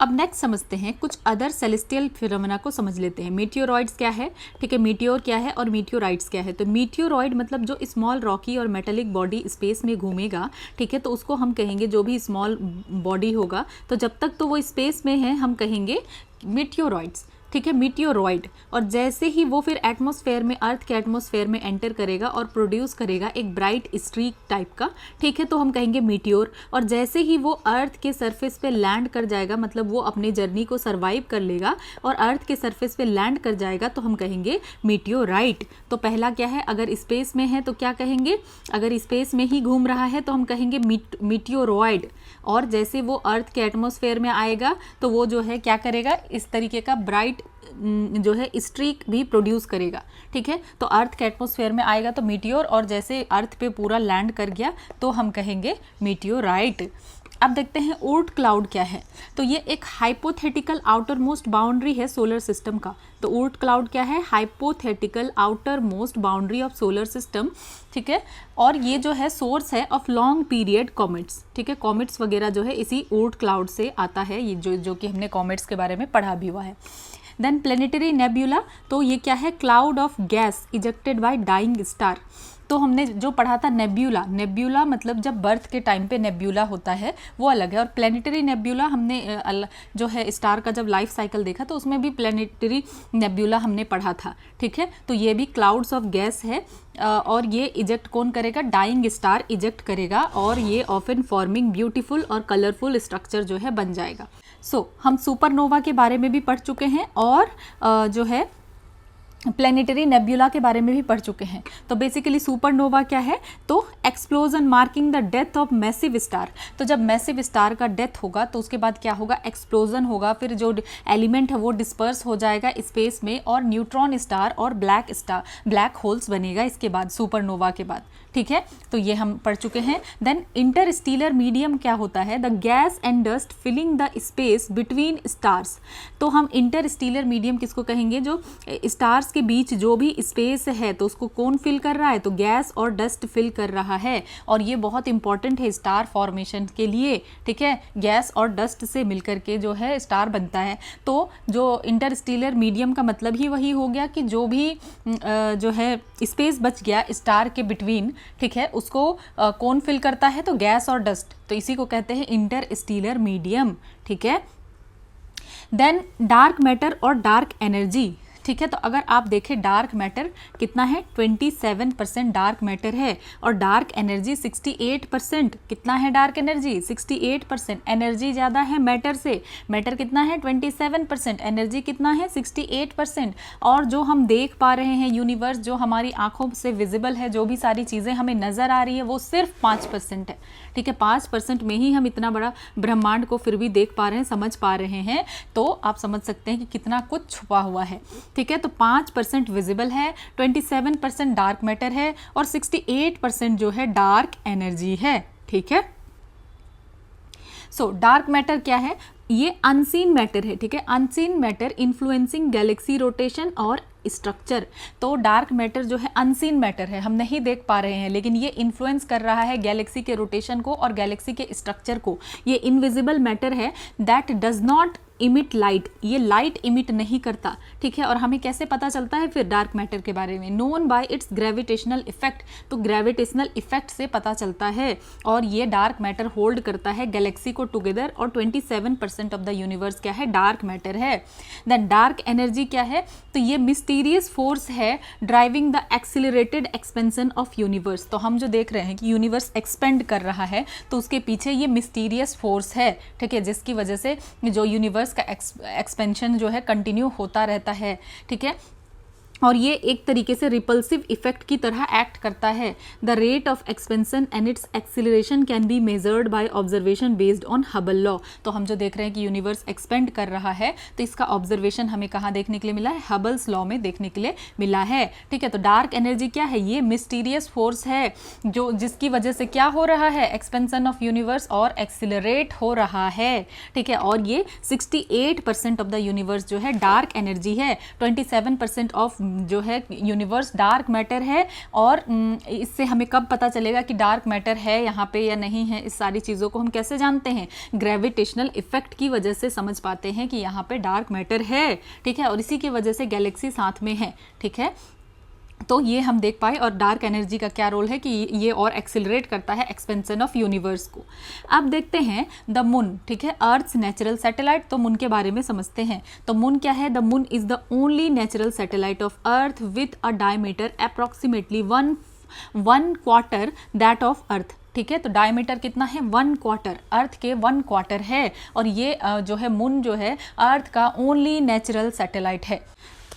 अब नेक्स्ट समझते हैं कुछ अदर सेलेस्टियल फिनोमेना को समझ लेते हैं। मीटियोरॉइड्स क्या है, ठीक है, मीटियोर क्या है और मीटियोराइट्स क्या है। तो मीटियोरॉइड मतलब जो स्मॉल रॉकी और मेटेलिक बॉडी स्पेस में घूमेगा, ठीक है, तो उसको हम कहेंगे, जो भी स्मॉल बॉडी होगा तो जब तक तो वो स्पेस में है हम कहेंगे मीटियोरॉइड्स, ठीक है, मीटियोरॉइड। और जैसे ही वो फिर एटमॉस्फेयर में, अर्थ के एटमॉस्फेयर में एंटर करेगा और प्रोड्यूस करेगा एक ब्राइट स्ट्रीक टाइप का, ठीक है, तो हम कहेंगे मीटियोर। और जैसे ही वो अर्थ के सरफेस पे लैंड कर जाएगा, मतलब वो अपने जर्नी को सर्वाइव कर लेगा और अर्थ के सरफेस पे लैंड कर जाएगा, तो हम कहेंगे मीटियोराइट। तो पहला क्या है, अगर स्पेस में है तो क्या कहेंगे, अगर स्पेस में ही घूम रहा है तो हम कहेंगे मीटियोरॉइड। और जैसे वो अर्थ के एटमॉस्फेयर में आएगा तो वो जो है क्या करेगा, इस तरीके का ब्राइट जो है स्ट्रीक भी प्रोड्यूस करेगा, ठीक है। तो अर्थ के एटमॉस्फेयर में आएगा तो मीटियोर, और जैसे अर्थ पे पूरा लैंड कर गया तो हम कहेंगे मीटियोराइट। अब देखते हैं ओर्ट क्लाउड क्या है। तो ये एक हाइपोथेटिकल आउटर मोस्ट बाउंड्री है सोलर सिस्टम का। तो ओर्ट क्लाउड क्या है, hypothetical outer most boundary of solar system, ठीक है। और ये जो है सोर्स है ऑफ लॉन्ग पीरियड कॉमेट्स, ठीक है, कॉमेट्स वगैरह जो है इसी ओर्ट क्लाउड से आता है, ये जो कि हमने कॉमेट्स के बारे में पढ़ा भी हुआ है। देन प्लेनेटरी नेब्यूला, तो ये क्या है, cloud of gas ejected by dying star. तो हमने जो पढ़ा था नेब्यूला, नेब्यूला मतलब जब बर्थ के टाइम पे नेब्यूला होता है वो अलग है, और प्लेनेटरी नेब्यूला हमने जो है स्टार का जब लाइफ साइकिल देखा तो उसमें भी प्लेनेटरी नेब्यूला हमने पढ़ा था, ठीक है। तो ये भी क्लाउड्स ऑफ गैस है, और ये इजेक्ट कौन करेगा, डाइंग स्टार इजेक्ट करेगा, और ये ऑफन फॉर्मिंग ब्यूटीफुल और कलरफुल स्ट्रक्चर जो है बन जाएगा। हम सुपरनोवा के बारे में भी पढ़ चुके हैं और जो है प्लेनेटरी नेब्यूला के बारे में भी पढ़ चुके हैं। तो बेसिकली सुपरनोवा क्या है, तो explosion marking the death of massive star. तो जब मैसिव स्टार का डेथ होगा तो उसके बाद क्या होगा, एक्सप्लोजन होगा, फिर जो एलिमेंट है वो डिस्पर्स हो जाएगा स्पेस में, और न्यूट्रॉन स्टार और ब्लैक होल्स बनेगा इसके बाद, सुपरनोवा के बाद, ठीक है। तो ये हम पढ़ चुके हैं। देन इंटरस्टेलर मीडियम क्या होता है, the gas and dust filling the space between stars. तो हम इंटरस्टेलर मीडियम किसको कहेंगे, जो स्टार्स के बीच जो भी स्पेस है तो उसको कौन फिल कर रहा है, तो गैस और डस्ट फिल कर रहा है। और ये बहुत इंपॉर्टेंट है स्टार फॉर्मेशन के लिए, ठीक है, गैस और डस्ट से मिलकर के जो है स्टार बनता है। तो जो इंटरस्टेलर मीडियम का मतलब ही वही हो गया कि जो भी जो है स्पेस बच गया स्टार के बिटवीन, ठीक है, उसको कौन फिल करता है, तो गैस और डस्ट, तो इसी को कहते हैं इंटरस्टेलर मीडियम, ठीक है। देन डार्क मैटर और डार्क एनर्जी, ठीक है। तो अगर आप देखें डार्क मैटर कितना है, 27% डार्क मैटर है, और डार्क एनर्जी 68%। कितना है डार्क एनर्जी? 68%। एनर्जी ज़्यादा है मैटर से, मैटर कितना है 27%, एनर्जी कितना है 68%। और जो हम देख पा रहे हैं यूनिवर्स, जो हमारी आंखों से विजिबल है, जो भी सारी चीज़ें हमें नज़र आ रही है, वो सिर्फ 5% है, ठीक है। 5% में ही हम इतना बड़ा ब्रह्मांड को फिर भी देख पा रहे हैं, समझ पा रहे हैं। तो आप समझ सकते हैं कि कितना कुछ छुपा हुआ है, ठीक है। तो 5% विजिबल है, 27% डार्क मैटर है, और 68% जो है डार्क एनर्जी है, ठीक है। सो डार्क मैटर क्या है? ये अनसीन मैटर है, ठीक है। Unseen matter influencing Galaxy rotation और स्ट्रक्चर। तो डार्क मैटर जो है अनसीन मैटर है, हम नहीं देख पा रहे हैं, लेकिन ये इन्फ्लुएंस कर रहा है गैलेक्सी के रोटेशन को और गैलेक्सी के स्ट्रक्चर को। ये इनविजिबल मैटर है that does not emit light, ये लाइट इमिट नहीं करता, ठीक है। और हमें कैसे पता चलता है फिर डार्क मैटर के बारे में? Known by it's gravitational effect. तो ग्रेविटेशनल इफेक्ट से पता चलता है, और ये डार्क मैटर होल्ड करता है गैलेक्सी को टुगेदर, और 27% ऑफ द यूनिवर्स क्या है? डार्क मैटर है। देन डार्क एनर्जी क्या है? तो ये मिस्टीरियस फोर्स है driving the accelerated expansion of universe. तो हम जो देख रहे हैं कि यूनिवर्स एक्सपेंड कर रहा है, तो उसके पीछे ये मिस्टीरियस फोर्स है, ठीक है, जिसकी वजह से जो यूनिवर्स का एक्सपेंशन जो है कंटिन्यू होता रहता है, ठीक है। और ये एक तरीके से रिपल्सिव इफेक्ट की तरह एक्ट करता है। The rate of expansion and it's acceleration can be measured by observation based on Hubble law. तो हम जो देख रहे हैं कि यूनिवर्स एक्सपेंड कर रहा है, तो इसका ऑब्जर्वेशन हमें कहाँ देखने के लिए मिला है? हबल्स लॉ में देखने के लिए मिला है, ठीक है। तो डार्क एनर्जी क्या है? ये मिस्टीरियस फोर्स है, जो जिसकी वजह से क्या हो रहा है? एक्सपेंशन ऑफ यूनिवर्स और एक्सिलरेट हो रहा है, ठीक है। और ये 68% ऑफ द यूनिवर्स जो है डार्क एनर्जी है, 27% ऑफ जो है यूनिवर्स डार्क मैटर है। और इससे हमें कब पता चलेगा कि डार्क मैटर है यहाँ पे या नहीं है? इस सारी चीज़ों को हम कैसे जानते हैं? ग्रेविटेशनल इफेक्ट की वजह से समझ पाते हैं कि यहाँ पे डार्क मैटर है, ठीक है। और इसी की वजह से गैलेक्सी साथ में है, ठीक है। तो ये हम देख पाए। और डार्क एनर्जी का क्या रोल है कि ये और एक्सिलरेट करता है एक्सपेंशन ऑफ यूनिवर्स को। अब देखते हैं द मून, ठीक है, अर्थ्स नेचुरल सैटेलाइट। तो मून के बारे में समझते हैं। तो मून क्या है? The moon is the only natural satellite of earth with a diameter approximately 1/4 that of earth, ठीक है। तो डायमीटर कितना है? 1/4, अर्थ के 1/4 है। और ये जो है मून जो है अर्थ का ओनली नेचुरल सैटेलाइट है।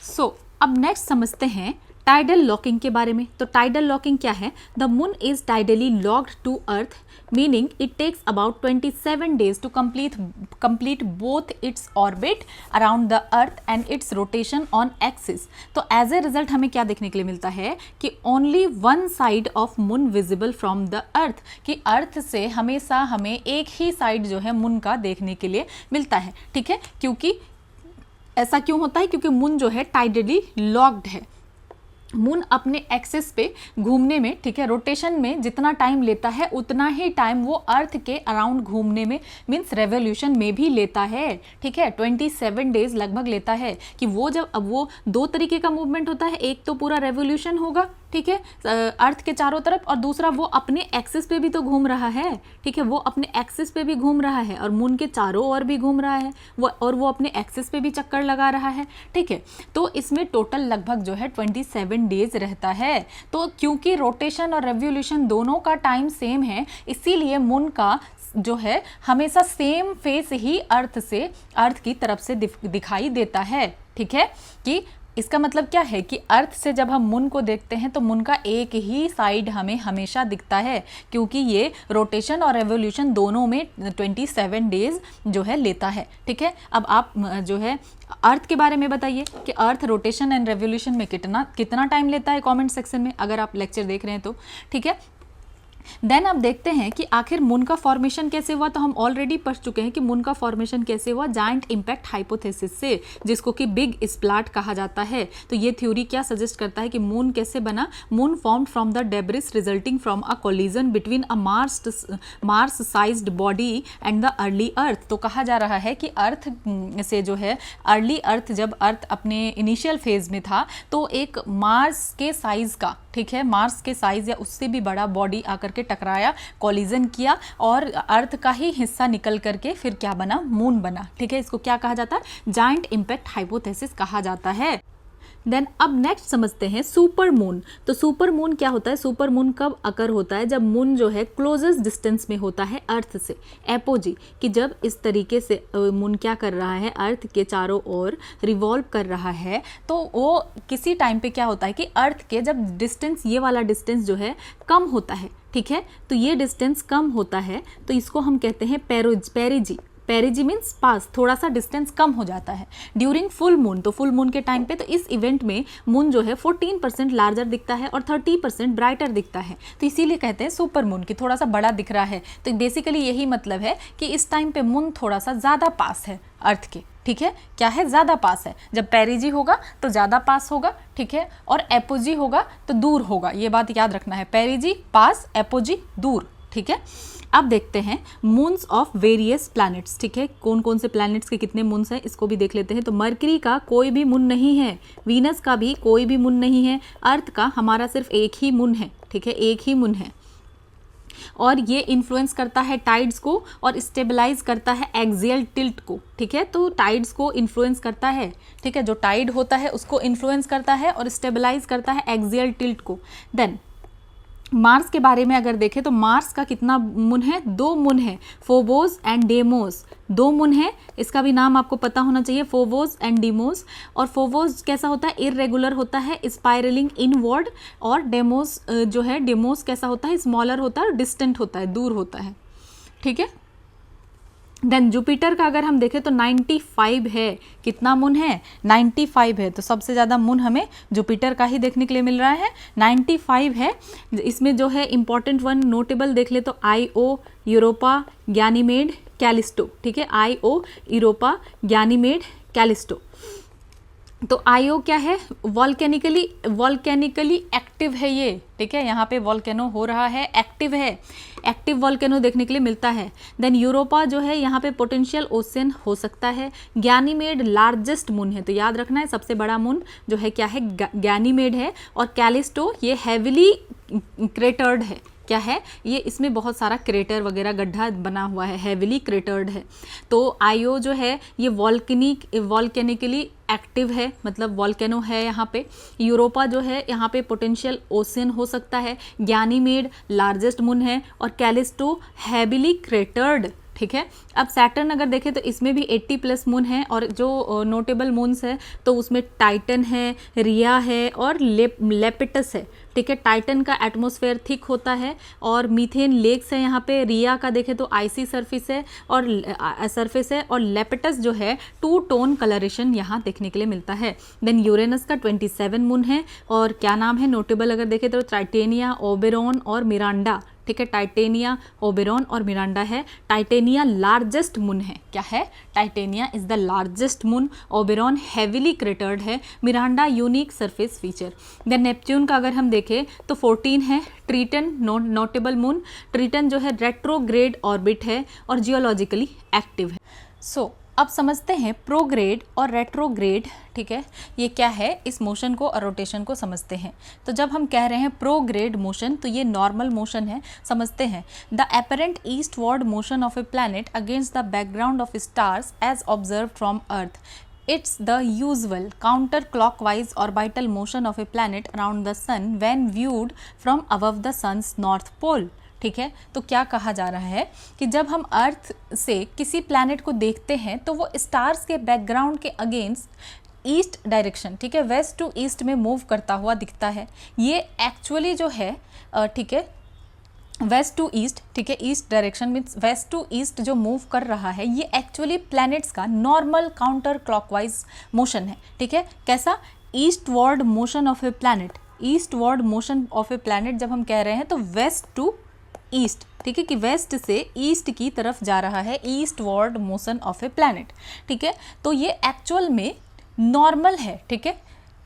सो अब नेक्स्ट समझते हैं टाइडल लॉकिंग के बारे में। तो टाइडल लॉकिंग क्या है? The moon is tidally locked to earth, meaning it takes about 27 days to complete both its orbit around the earth and its rotation on axis. तो एज ए रिजल्ट हमें क्या देखने के लिए मिलता है कि only one side of moon visible from the earth, कि अर्थ से हमेशा हमें एक ही साइड जो है मून का देखने के लिए मिलता है, ठीक है। क्योंकि ऐसा क्यों होता है? क्योंकि मून जो है टाइडली लॉक्ड है। मून अपने एक्सिस पे घूमने में, ठीक है, रोटेशन में जितना टाइम लेता है उतना ही टाइम वो अर्थ के अराउंड घूमने में, मीन्स रेवोल्यूशन में भी लेता है, ठीक है। 27 days लगभग लेता है कि वो जब, अब वो दो तरीके का मूवमेंट होता है, एक तो पूरा रेवोल्यूशन होगा, ठीक है, अर्थ के चारों तरफ, और दूसरा वो अपने एक्सिस पे भी तो घूम रहा है, ठीक है, वो अपने एक्सिस पे भी घूम रहा है और मून के चारों ओर भी घूम रहा है वो, और वो अपने एक्सिस पे भी चक्कर लगा रहा है, ठीक है। तो इसमें टोटल लगभग जो है 27 days रहता है। तो क्योंकि रोटेशन और रेवोल्यूशन दोनों का टाइम सेम है, इसीलिए मून का जो है हमेशा सेम फेस ही अर्थ की तरफ से दिखाई देता है, ठीक है। कि इसका मतलब क्या है कि अर्थ से जब हम मून को देखते हैं तो मून का एक ही साइड हमें हमेशा दिखता है, क्योंकि ये रोटेशन और रेवोल्यूशन दोनों में 27 days जो है लेता है, ठीक है। अब आप जो है अर्थ के बारे में बताइए कि अर्थ रोटेशन एंड रेवोल्यूशन में कितना टाइम लेता है, कमेंट सेक्शन में अगर आप लेक्चर देख रहे हैं तो, ठीक है। देन अब देखते हैं कि आखिर मून का फॉर्मेशन कैसे हुआ। तो हम ऑलरेडी पढ़ चुके हैं कि मून का फॉर्मेशन कैसे हुआ, जायंट इम्पैक्ट हाइपोथेसिस से, जिसको कि बिग स्प्लैट कहा जाता है। तो ये थ्योरी क्या सजेस्ट करता है कि मून कैसे बना? Moon formed from the debris resulting from a collision between a Mars sized body and the early अर्थ। तो कहा जा रहा है कि अर्थ से जो है अर्ली अर्थ, जब अर्थ अपने इनिशियल फेज में था, तो एक मार्स के साइज का, ठीक है, मार्स के साइज या उससे भी बड़ा बॉडी आकर के टकराया, कॉलिजन किया, और अर्थ का ही हिस्सा निकल करके फिर क्या बना? मून बना, ठीक है। इसको क्या कहा जाता है? जायंट इम्पैक्ट हाइपोथेसिस कहा जाता है। देन अब नेक्स्ट समझते हैं सुपर मून। तो सुपर मून क्या होता है? सुपर मून कब अकर होता है? जब मून जो है क्लोजेस्ट डिस्टेंस में होता है अर्थ से। एपोजी, कि जब इस तरीके से मून क्या कर रहा है, अर्थ के चारों ओर रिवॉल्व कर रहा है, तो वो किसी टाइम पे क्या होता है कि अर्थ के जब डिस्टेंस, ये वाला डिस्टेंस जो है कम होता है, ठीक है, तो ये डिस्टेंस कम होता है, तो इसको हम कहते हैं पेरिजी। पेरिजी मीन्स पास, थोड़ा सा डिस्टेंस कम हो जाता है ड्यूरिंग फुल मून। तो फुल मून के टाइम पे, तो इस इवेंट में मून जो है 14% लार्जर दिखता है और 30% ब्राइटर दिखता है, तो इसीलिए कहते हैं सुपर मून, कि थोड़ा सा बड़ा दिख रहा है। तो बेसिकली यही मतलब है कि इस टाइम पे मून थोड़ा सा ज़्यादा पास है अर्थ के, ठीक है, क्या है, ज़्यादा पास है। जब पेरिजी होगा तो ज़्यादा पास होगा, ठीक है, और एपोजी होगा तो दूर होगा, ये बात याद रखना है, पेरिजी पास, एपोजी दूर, ठीक है। अब देखते हैं मून्स ऑफ वेरियस प्लैनेट्स, ठीक है, कौन कौन से प्लैनेट्स के कितने मून्स हैं इसको भी देख लेते हैं। तो मरकरी का कोई भी मून नहीं है, वीनस का भी कोई भी मून नहीं है, अर्थ का हमारा सिर्फ एक ही मून है, ठीक है, एक ही मून है, और ये इन्फ्लुएंस करता है टाइड्स को और स्टेबलाइज करता है एक्सियल टिल्ट को, ठीक है, तो टाइड्स को इन्फ्लुएंस करता है, ठीक है, जो टाइड होता है उसको इन्फ्लुएंस करता है और स्टेबलाइज करता है एक्सियल टिल्ट को। देन मार्स के बारे में अगर देखें तो मार्स का कितना मून है? 2 मून है, फोबोस एंड डेमोस, 2 मून है, इसका भी नाम आपको पता होना चाहिए, फोबोस एंड डेमोस। और फोबोस कैसा होता है? इररेगुलर होता है, स्पाइरलिंग इनवर्ड, और डेमोस जो है, डेमोस कैसा होता है? स्मॉलर होता है, डिस्टेंट होता है, दूर होता है, ठीक है। देन जुपिटर का अगर हम देखें तो 95 है, कितना मून है? 95 है, तो सबसे ज़्यादा मून हमें जुपिटर का ही देखने के लिए मिल रहा है, 95 है। इसमें जो है इंपॉर्टेंट वन नोटेबल देख ले तो आईओ, यूरोपा, गैनीमेड, कैलिस्टो, ठीक है, आईओ, यूरोपा, गैनीमेड, कैलिस्टो। तो आईओ क्या है? वॉल्केनिकली एक्टिव है ये, ठीक है, यहाँ पे वॉल्केनो हो रहा है, एक्टिव है, एक्टिव वॉल्केनो देखने के लिए मिलता है। देन यूरोपा जो है यहाँ पे पोटेंशियल ओशन हो सकता है। गैनीमेड लार्जेस्ट मून है, तो याद रखना है सबसे बड़ा मून जो है क्या है? गैनीमेड है। और कैलिस्टो ये हैविली क्रेटर्ड है, क्या है ये? इसमें बहुत सारा क्रेटर वगैरह गड्ढा बना हुआ है, हैविली क्रेटर्ड है। तो आईओ जो है ये वॉल्केनिकली एक्टिव है, मतलब वॉल्केनो है यहाँ पे। यूरोपा जो है यहाँ पे पोटेंशियल ओशन हो सकता है। गैनीमेड लार्जेस्ट मून है, और कैलिस्टो हैविली क्रेटर्ड, ठीक है। अब सैटर्न अगर देखें तो इसमें भी 80+ मून है, और जो नोटेबल मून्स है तो उसमें टाइटन है, रिया है और लेपिटस है, ठीक है। टाइटन का एटमॉस्फेयर थिक होता है और मीथेन लेक्स है यहाँ पे। रिया का देखें तो आइसी सरफेस है और लेपिटस जो है 2 टोन कलरेशन यहाँ देखने के लिए मिलता है। देन यूरेनस का 27 मून है, और क्या नाम है नोटेबल अगर देखें तो टाइटेनिया, ओबेरॉन और मिरांडा, ठीक है, टाइटेनिया, ओबेरॉन और मिरांडा है। टाइटेनिया लार्जेस्ट मून है, क्या है? Titania is the largest moon. Oberon heavily cratered है। Miranda unique surface feature. Then Neptune का अगर हम देखें तो 14 है। Triton notable moon. ट्रिटन जो है रेट्रोग्रेड ऑर्बिट है और जियोलॉजिकली एक्टिव है। सो अब समझते हैं प्रोग्रेड और रेट्रोग्रेड, ठीक है, ये क्या है, इस मोशन को और रोटेशन को समझते हैं। तो जब हम कह रहे हैं प्रोग्रेड मोशन, तो ये नॉर्मल मोशन है, समझते हैं। The apparent eastward motion of a planet against the background of stars as observe from earth. It's the usual counterclockwise orbital motion of a planet around the sun when viewed from above the sun's north pole. ठीक है, तो क्या कहा जा रहा है कि जब हम अर्थ से किसी प्लैनेट को देखते हैं तो वो स्टार्स के बैकग्राउंड के अगेंस्ट ईस्ट डायरेक्शन, ठीक है, वेस्ट टू ईस्ट में मूव करता हुआ दिखता है। ये एक्चुअली जो है, ठीक है, वेस्ट टू ईस्ट, ठीक है, east direction means west to east जो मूव कर रहा है, ये एक्चुअली प्लैनेट्स का नॉर्मल काउंटर क्लॉकवाइज मोशन है, ठीक है। कैसा? Eastward motion of a planet. Eastward motion of a planet जब हम कह रहे हैं तो वेस्ट टू ईस्ट, ठीक है, कि वेस्ट से ईस्ट की तरफ जा रहा है, eastward motion of a planet, ठीक है। तो ये एक्चुअल में नॉर्मल है, ठीक है,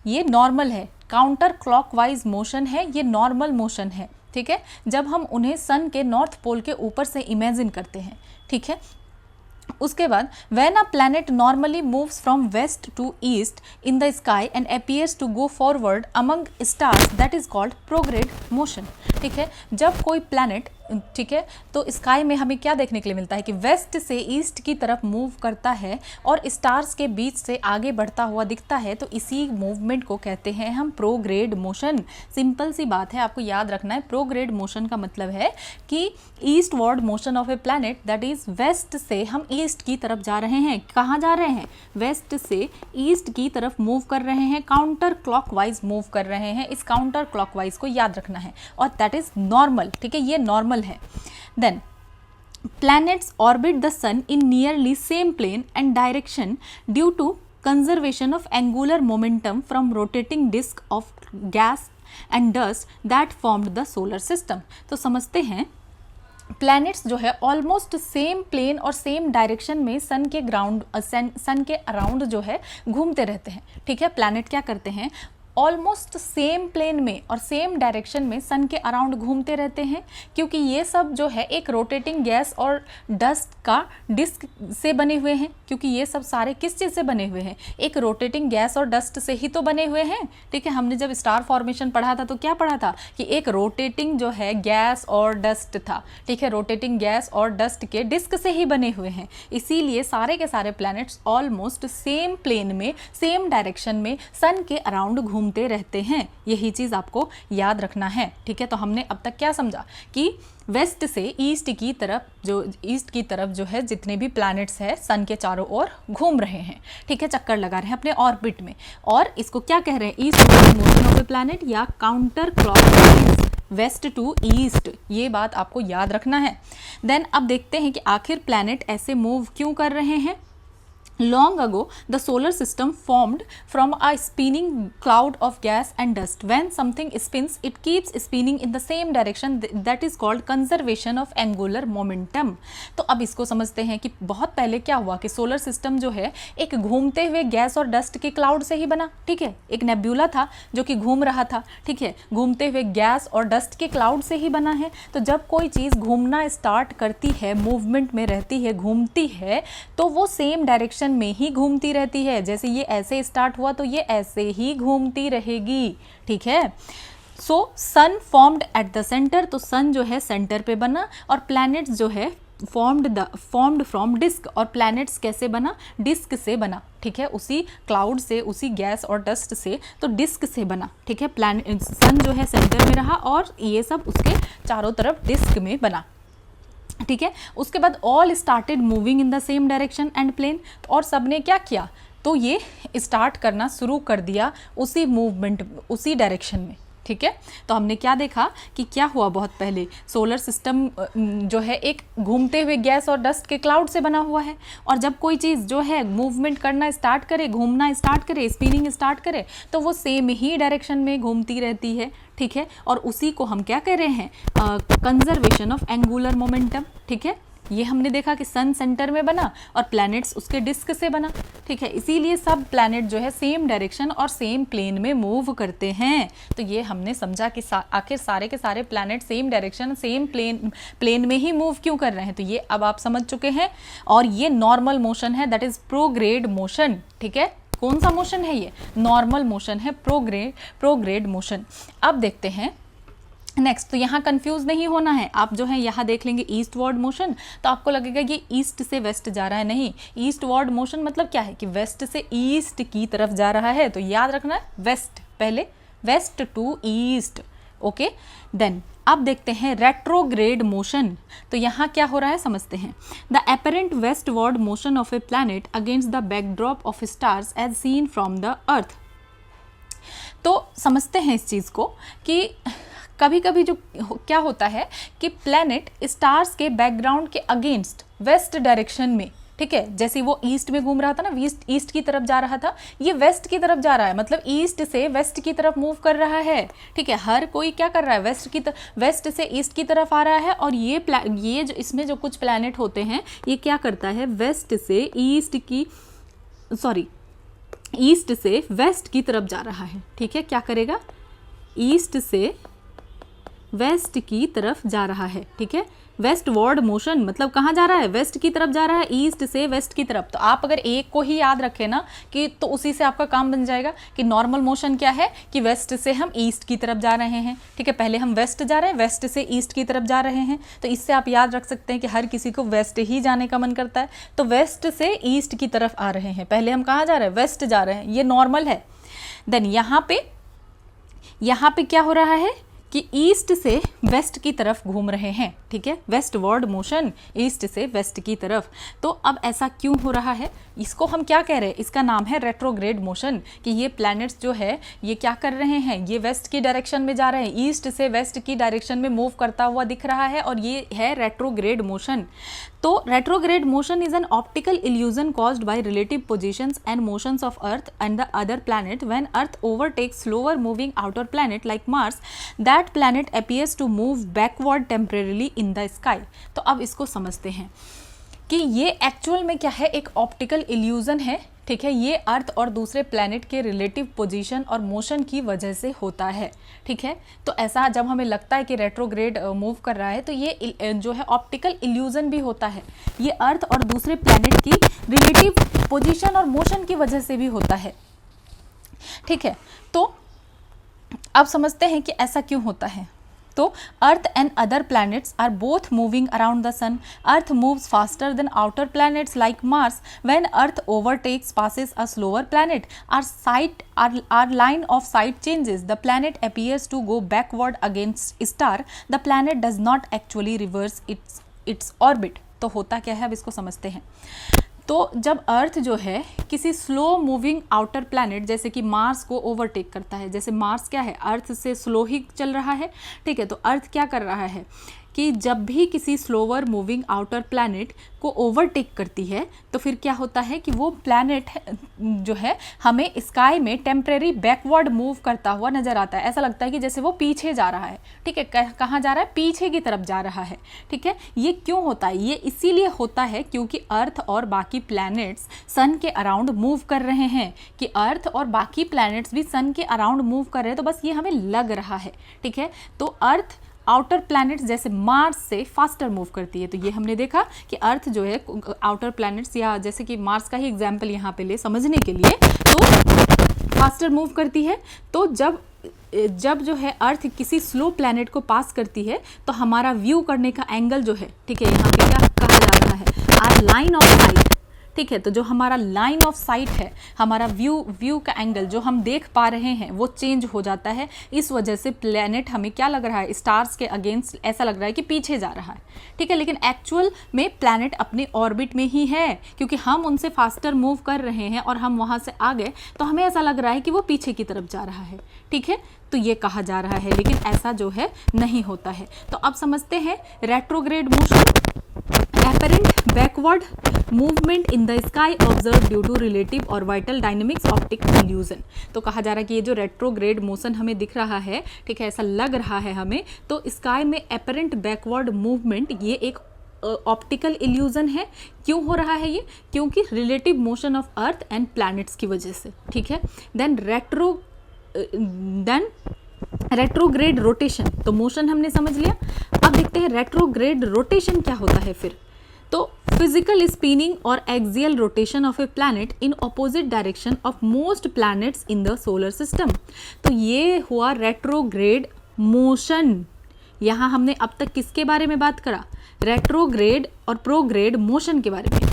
ये नॉर्मल है, काउंटर क्लॉकवाइज मोशन है, ये नॉर्मल मोशन है, ठीक है, जब हम उन्हें सन के नॉर्थ पोल के ऊपर से इमेजिन करते हैं, ठीक है। उसके बाद when a planet normally moves from west to east in the sky and appears to go forward among stars, that is called prograde motion, ठीक है, जब कोई प्लैनेट, ठीक है, तो स्काई में हमें क्या देखने के लिए मिलता है कि वेस्ट से ईस्ट की तरफ मूव करता है और स्टार्स के बीच से आगे बढ़ता हुआ दिखता है, तो इसी मूवमेंट को कहते हैं हम प्रोग्रेड मोशन। सिंपल सी बात है, आपको याद रखना है, प्रोग्रेड मोशन का मतलब है कि eastward motion of a planet, that is west से हम ईस्ट की तरफ जा रहे हैं। कहाँ जा रहे हैं? वेस्ट से ईस्ट की तरफ मूव कर रहे हैं, काउंटर क्लॉकवाइज मूव कर रहे हैं। इस काउंटर क्लॉकवाइज को याद रखना है और दैट इज नॉर्मल, ठीक है, ये नॉर्मल है। Then planets orbit the sun in nearly same plane and direction due to conservation of angular momentum from rotating disk of gas and dust that formed the solar system। तो समझते हैं planets जो है almost same plane और same direction में सन के around जो है घूमते रहते हैं, ठीक है। प्लैनेट क्या करते हैं? ऑलमोस्ट सेम प्लेन में और सेम डायरेक्शन में सन के अराउंड घूमते रहते हैं, क्योंकि ये सब जो है एक रोटेटिंग गैस और डस्ट का डिस्क से बने हुए हैं। क्योंकि ये सब सारे किस चीज़ से बने हुए हैं? एक रोटेटिंग गैस और डस्ट से ही तो बने हुए हैं, ठीक है। हमने जब स्टार फॉर्मेशन पढ़ा था तो क्या पढ़ा था कि एक रोटेटिंग जो है गैस और डस्ट था, ठीक है, रोटेटिंग गैस और डस्ट के डिस्क से ही बने हुए हैं। इसीलिए सारे के सारे प्लैनेट्स ऑलमोस्ट सेम प्लेन में, सेम डायरेक्शन में सन के अराउंड घूमते रहते हैं। यही चीज़ आपको याद रखना है, ठीक है। तो हमने अब तक क्या समझा कि वेस्ट से ईस्ट की तरफ जो है जितने भी प्लैनेट्स हैं सन के चारों ओर घूम रहे हैं, ठीक है, चक्कर लगा रहे हैं अपने ऑर्बिट में, और इसको क्या कह रहे हैं? East motion of a planet या counter clockwise west to east. ये बात आपको याद रखना है। देन अब देखते हैं कि आखिर प्लैनेट ऐसे मूव क्यों कर रहे हैं। Long ago, the solar system formed from a spinning cloud of gas and dust. When something spins, it keeps spinning in the same direction. That is called conservation of angular momentum. तो अब इसको समझते हैं कि बहुत पहले क्या हुआ कि सोलर सिस्टम जो है एक घूमते हुए गैस और डस्ट के क्लाउड से ही बना, ठीक है। एक नेब्यूला था जो कि घूम रहा था, ठीक है, घूमते हुए गैस और डस्ट के क्लाउड से ही बना है। तो जब कोई चीज़ घूमना स्टार्ट करती है, मूवमेंट में रहती है, घूमती है, तो वो सेम डायरेक्शन में ही घूमती रहती है। जैसे ये ऐसे स्टार्ट हुआ तो ये ऐसे ही घूमती रहेगी, ठीक है। सो सन फॉर्म्ड एट द सेंटर, तो सन जो है सेंटर पे बना, और प्लैनेट्स जो है फॉर्म्ड फ्रॉम डिस्क, और प्लैनेट्स कैसे बना? डिस्क से बना, ठीक है, उसी क्लाउड से, उसी गैस और डस्ट से, तो डिस्क से बना, ठीक है। सन जो है सेंटर में रहा और ये सब उसके चारों तरफ डिस्क में बना, ठीक है। उसके बाद all started moving in the same direction and plane, और सबने क्या किया? तो ये स्टार्ट करना शुरू कर दिया उसी मूवमेंट, उसी डायरेक्शन में, ठीक है। तो हमने क्या देखा कि क्या हुआ बहुत पहले, सोलर सिस्टम जो है एक घूमते हुए गैस और डस्ट के क्लाउड से बना हुआ है, और जब कोई चीज़ जो है मूवमेंट करना स्टार्ट करे, घूमना स्टार्ट करे, स्पिनिंग स्टार्ट करे, तो वो सेम ही डायरेक्शन में घूमती रहती है, ठीक है। और उसी को हम क्या कह रहे हैं? कंजर्वेशन ऑफ एंगुलर मोमेंटम, ठीक है। ये हमने देखा कि सन सेंटर में बना और प्लैनेट्स उसके डिस्क से बना, ठीक है। इसीलिए सब प्लैनेट जो है सेम डायरेक्शन और सेम प्लेन में मूव करते हैं। तो ये हमने समझा कि आखिर सारे के सारे planet same direction, same plane में ही मूव क्यों कर रहे हैं। तो ये अब आप समझ चुके हैं। और ये नॉर्मल मोशन है, दैट इज प्रोग्रेड मोशन, ठीक है। कौन सा मोशन है? ये नॉर्मल मोशन है, प्रोग्रेड मोशन। अब देखते हैं नेक्स्ट। तो यहाँ कंफ्यूज नहीं होना है, आप जो है यहाँ देख लेंगे ईस्टवर्ड मोशन, तो आपको लगेगा ये ईस्ट से वेस्ट जा रहा है। नहीं, ईस्टवर्ड मोशन मतलब क्या है कि वेस्ट से ईस्ट की तरफ जा रहा है। तो याद रखना है वेस्ट, पहले west to east, okay. Then अब देखते हैं रेट्रोग्रेड मोशन। तो यहाँ क्या हो रहा है समझते हैं। The apparent westward motion of a planet against the backdrop of stars as seen from the earth. तो समझते हैं इस चीज़ को कि कभी कभी जो क्या होता है कि प्लैनेट स्टार्स के बैकग्राउंड के अगेंस्ट वेस्ट डायरेक्शन में, ठीक है, जैसे वो ईस्ट में घूम रहा था ना, ईस्ट की तरफ जा रहा था, ये वेस्ट की तरफ जा रहा है, मतलब ईस्ट से वेस्ट की तरफ मूव कर रहा है, ठीक है। हर कोई क्या कर रहा है? वेस्ट से ईस्ट की तरफ आ रहा है। और ये जो इसमें जो कुछ प्लैनेट होते हैं, ये क्या करता है? ईस्ट से वेस्ट की तरफ जा रहा है, ठीक है। क्या करेगा? ईस्ट से वेस्ट की तरफ जा रहा है, ठीक है। वेस्टवर्ड मोशन मतलब कहाँ जा रहा है, वेस्ट की तरफ जा रहा है, ईस्ट से वेस्ट की तरफ। तो आप अगर एक को ही याद रखें ना कि तो उसी से आपका काम बन जाएगा कि नॉर्मल मोशन क्या है कि वेस्ट से हम ईस्ट की तरफ जा रहे हैं, ठीक है। पहले हम वेस्ट जा रहे हैं, वेस्ट से ईस्ट की तरफ जा रहे हैं, तो इससे आप याद रख सकते हैं कि हर किसी को वेस्ट ही जाने का मन करता है, तो वेस्ट से ईस्ट की तरफ आ रहे हैं। पहले हम कहाँ जा रहे हैं, वेस्ट जा रहे हैं, ये नॉर्मल है। देन यहाँ पे क्या हो रहा है कि ईस्ट से वेस्ट की तरफ घूम रहे हैं, ठीक है। वेस्टवर्ड मोशन, ईस्ट से वेस्ट की तरफ। तो अब ऐसा क्यों हो रहा है, इसको हम क्या कह रहे हैं, इसका नाम है रेट्रोग्रेड मोशन, कि ये प्लैनेट्स जो है ये क्या कर रहे हैं, ये वेस्ट की डायरेक्शन में जा रहे हैं, ईस्ट से वेस्ट की डायरेक्शन में मूव करता हुआ दिख रहा है, और ये है रेट्रोग्रेड मोशन। तो retrograde motion is an optical illusion caused by relative positions and motions of earth and the other planet when earth overtakes slower moving outer planet like Mars, that planet appears to move backward temporarily in the sky. तो अब इसको समझते हैं कि ये actual में क्या है, एक ऑप्टिकल इल्यूजन है, ठीक है। ये अर्थ और दूसरे प्लैनेट के रिलेटिव पोजीशन और मोशन की वजह से होता है, ठीक है। तो ऐसा जब हमें लगता है कि रेट्रोग्रेड मूव कर रहा है तो ये जो है ऑप्टिकल इल्यूजन भी होता है, ये अर्थ और दूसरे प्लैनेट की रिलेटिव पोजीशन और मोशन की वजह से भी होता है, ठीक है। तो अब समझते हैं कि ऐसा क्यों होता है। तो earth and other planets are both moving around the sun. Earth moves faster than outer planets like Mars. When earth overtakes passes a slower planet, our line of sight changes. The planet appears to go backward against star. The planet does not actually reverse its orbit. तो होता क्या है, अब इसको समझते हैं। तो जब अर्थ जो है किसी स्लो मूविंग आउटर प्लैनेट जैसे कि मार्स को ओवरटेक करता है, जैसे मार्स क्या है, अर्थ से स्लो ही चल रहा है, ठीक है। तो अर्थ क्या कर रहा है कि जब भी किसी स्लोअर मूविंग आउटर प्लैनेट को ओवरटेक करती है तो फिर क्या होता है कि वो प्लैनेट जो है हमें स्काई में टेम्परेरी बैकवर्ड मूव करता हुआ नजर आता है। ऐसा लगता है कि जैसे वो पीछे जा रहा है, ठीक है। कहाँ जा रहा है, पीछे की तरफ जा रहा है, ठीक है। ये क्यों होता है, ये इसीलिए होता है क्योंकि अर्थ और बाकी प्लैनेट्स सन के अराउंड मूव कर रहे हैं, कि अर्थ और बाकी प्लैनेट्स भी सन के अराउंड मूव कर रहे हैं, तो बस ये हमें लग रहा है, ठीक है। तो अर्थ आउटर प्लैनेट्स जैसे मार्स से फास्टर मूव करती है, तो ये हमने देखा कि अर्थ जो है आउटर प्लैनेट्स या जैसे कि मार्स का ही एग्जाम्पल यहाँ पे ले समझने के लिए, तो फास्टर मूव करती है। तो जब जो है अर्थ किसी स्लो प्लैनेट को पास करती है तो हमारा व्यू करने का एंगल जो है, ठीक है, यहाँ पे क्या कहा जा रहा है, आर लाइन ऑफ साइट, ठीक है। तो जो हमारा लाइन ऑफ साइट है, हमारा व्यू का एंगल जो हम देख पा रहे हैं वो चेंज हो जाता है। इस वजह से प्लैनेट हमें क्या लग रहा है, स्टार्स के अगेंस्ट ऐसा लग रहा है कि पीछे जा रहा है, ठीक है। लेकिन एक्चुअल में प्लैनेट अपने ऑर्बिट में ही है, क्योंकि हम उनसे फास्टर मूव कर रहे हैं और हम वहाँ से आ गए तो हमें ऐसा लग रहा है कि वो पीछे की तरफ जा रहा है, ठीक है। तो ये कहा जा रहा है, लेकिन ऐसा जो है नहीं होता है। तो अब समझते हैं retrograde motion, apparent backward movement in the sky observed due to relative orbital dynamics optic illusion। तो कहा जा रहा है कि ये जो रेट्रोग्रेड मोशन हमें दिख रहा है, ठीक है, ऐसा लग रहा है हमें, तो स्काई में apparent backward movement ये एक ऑप्टिकल इल्यूजन है। क्यों हो रहा है ये, क्योंकि relative motion of earth and planets की वजह से, ठीक है। देन रेट्रोग्रेड रोटेशन, तो मोशन हमने समझ लिया। अब देखते हैं रेट्रोग्रेड रोटेशन क्या होता है फिर। तो फिजिकल स्पिनिंग और axial rotation of a planet in opposite direction of most planets in the solar system. तो ये हुआ रेट्रोग्रेड मोशन। यहाँ हमने अब तक किसके बारे में बात करा, रेट्रोग्रेड और प्रोग्रेड मोशन के बारे में।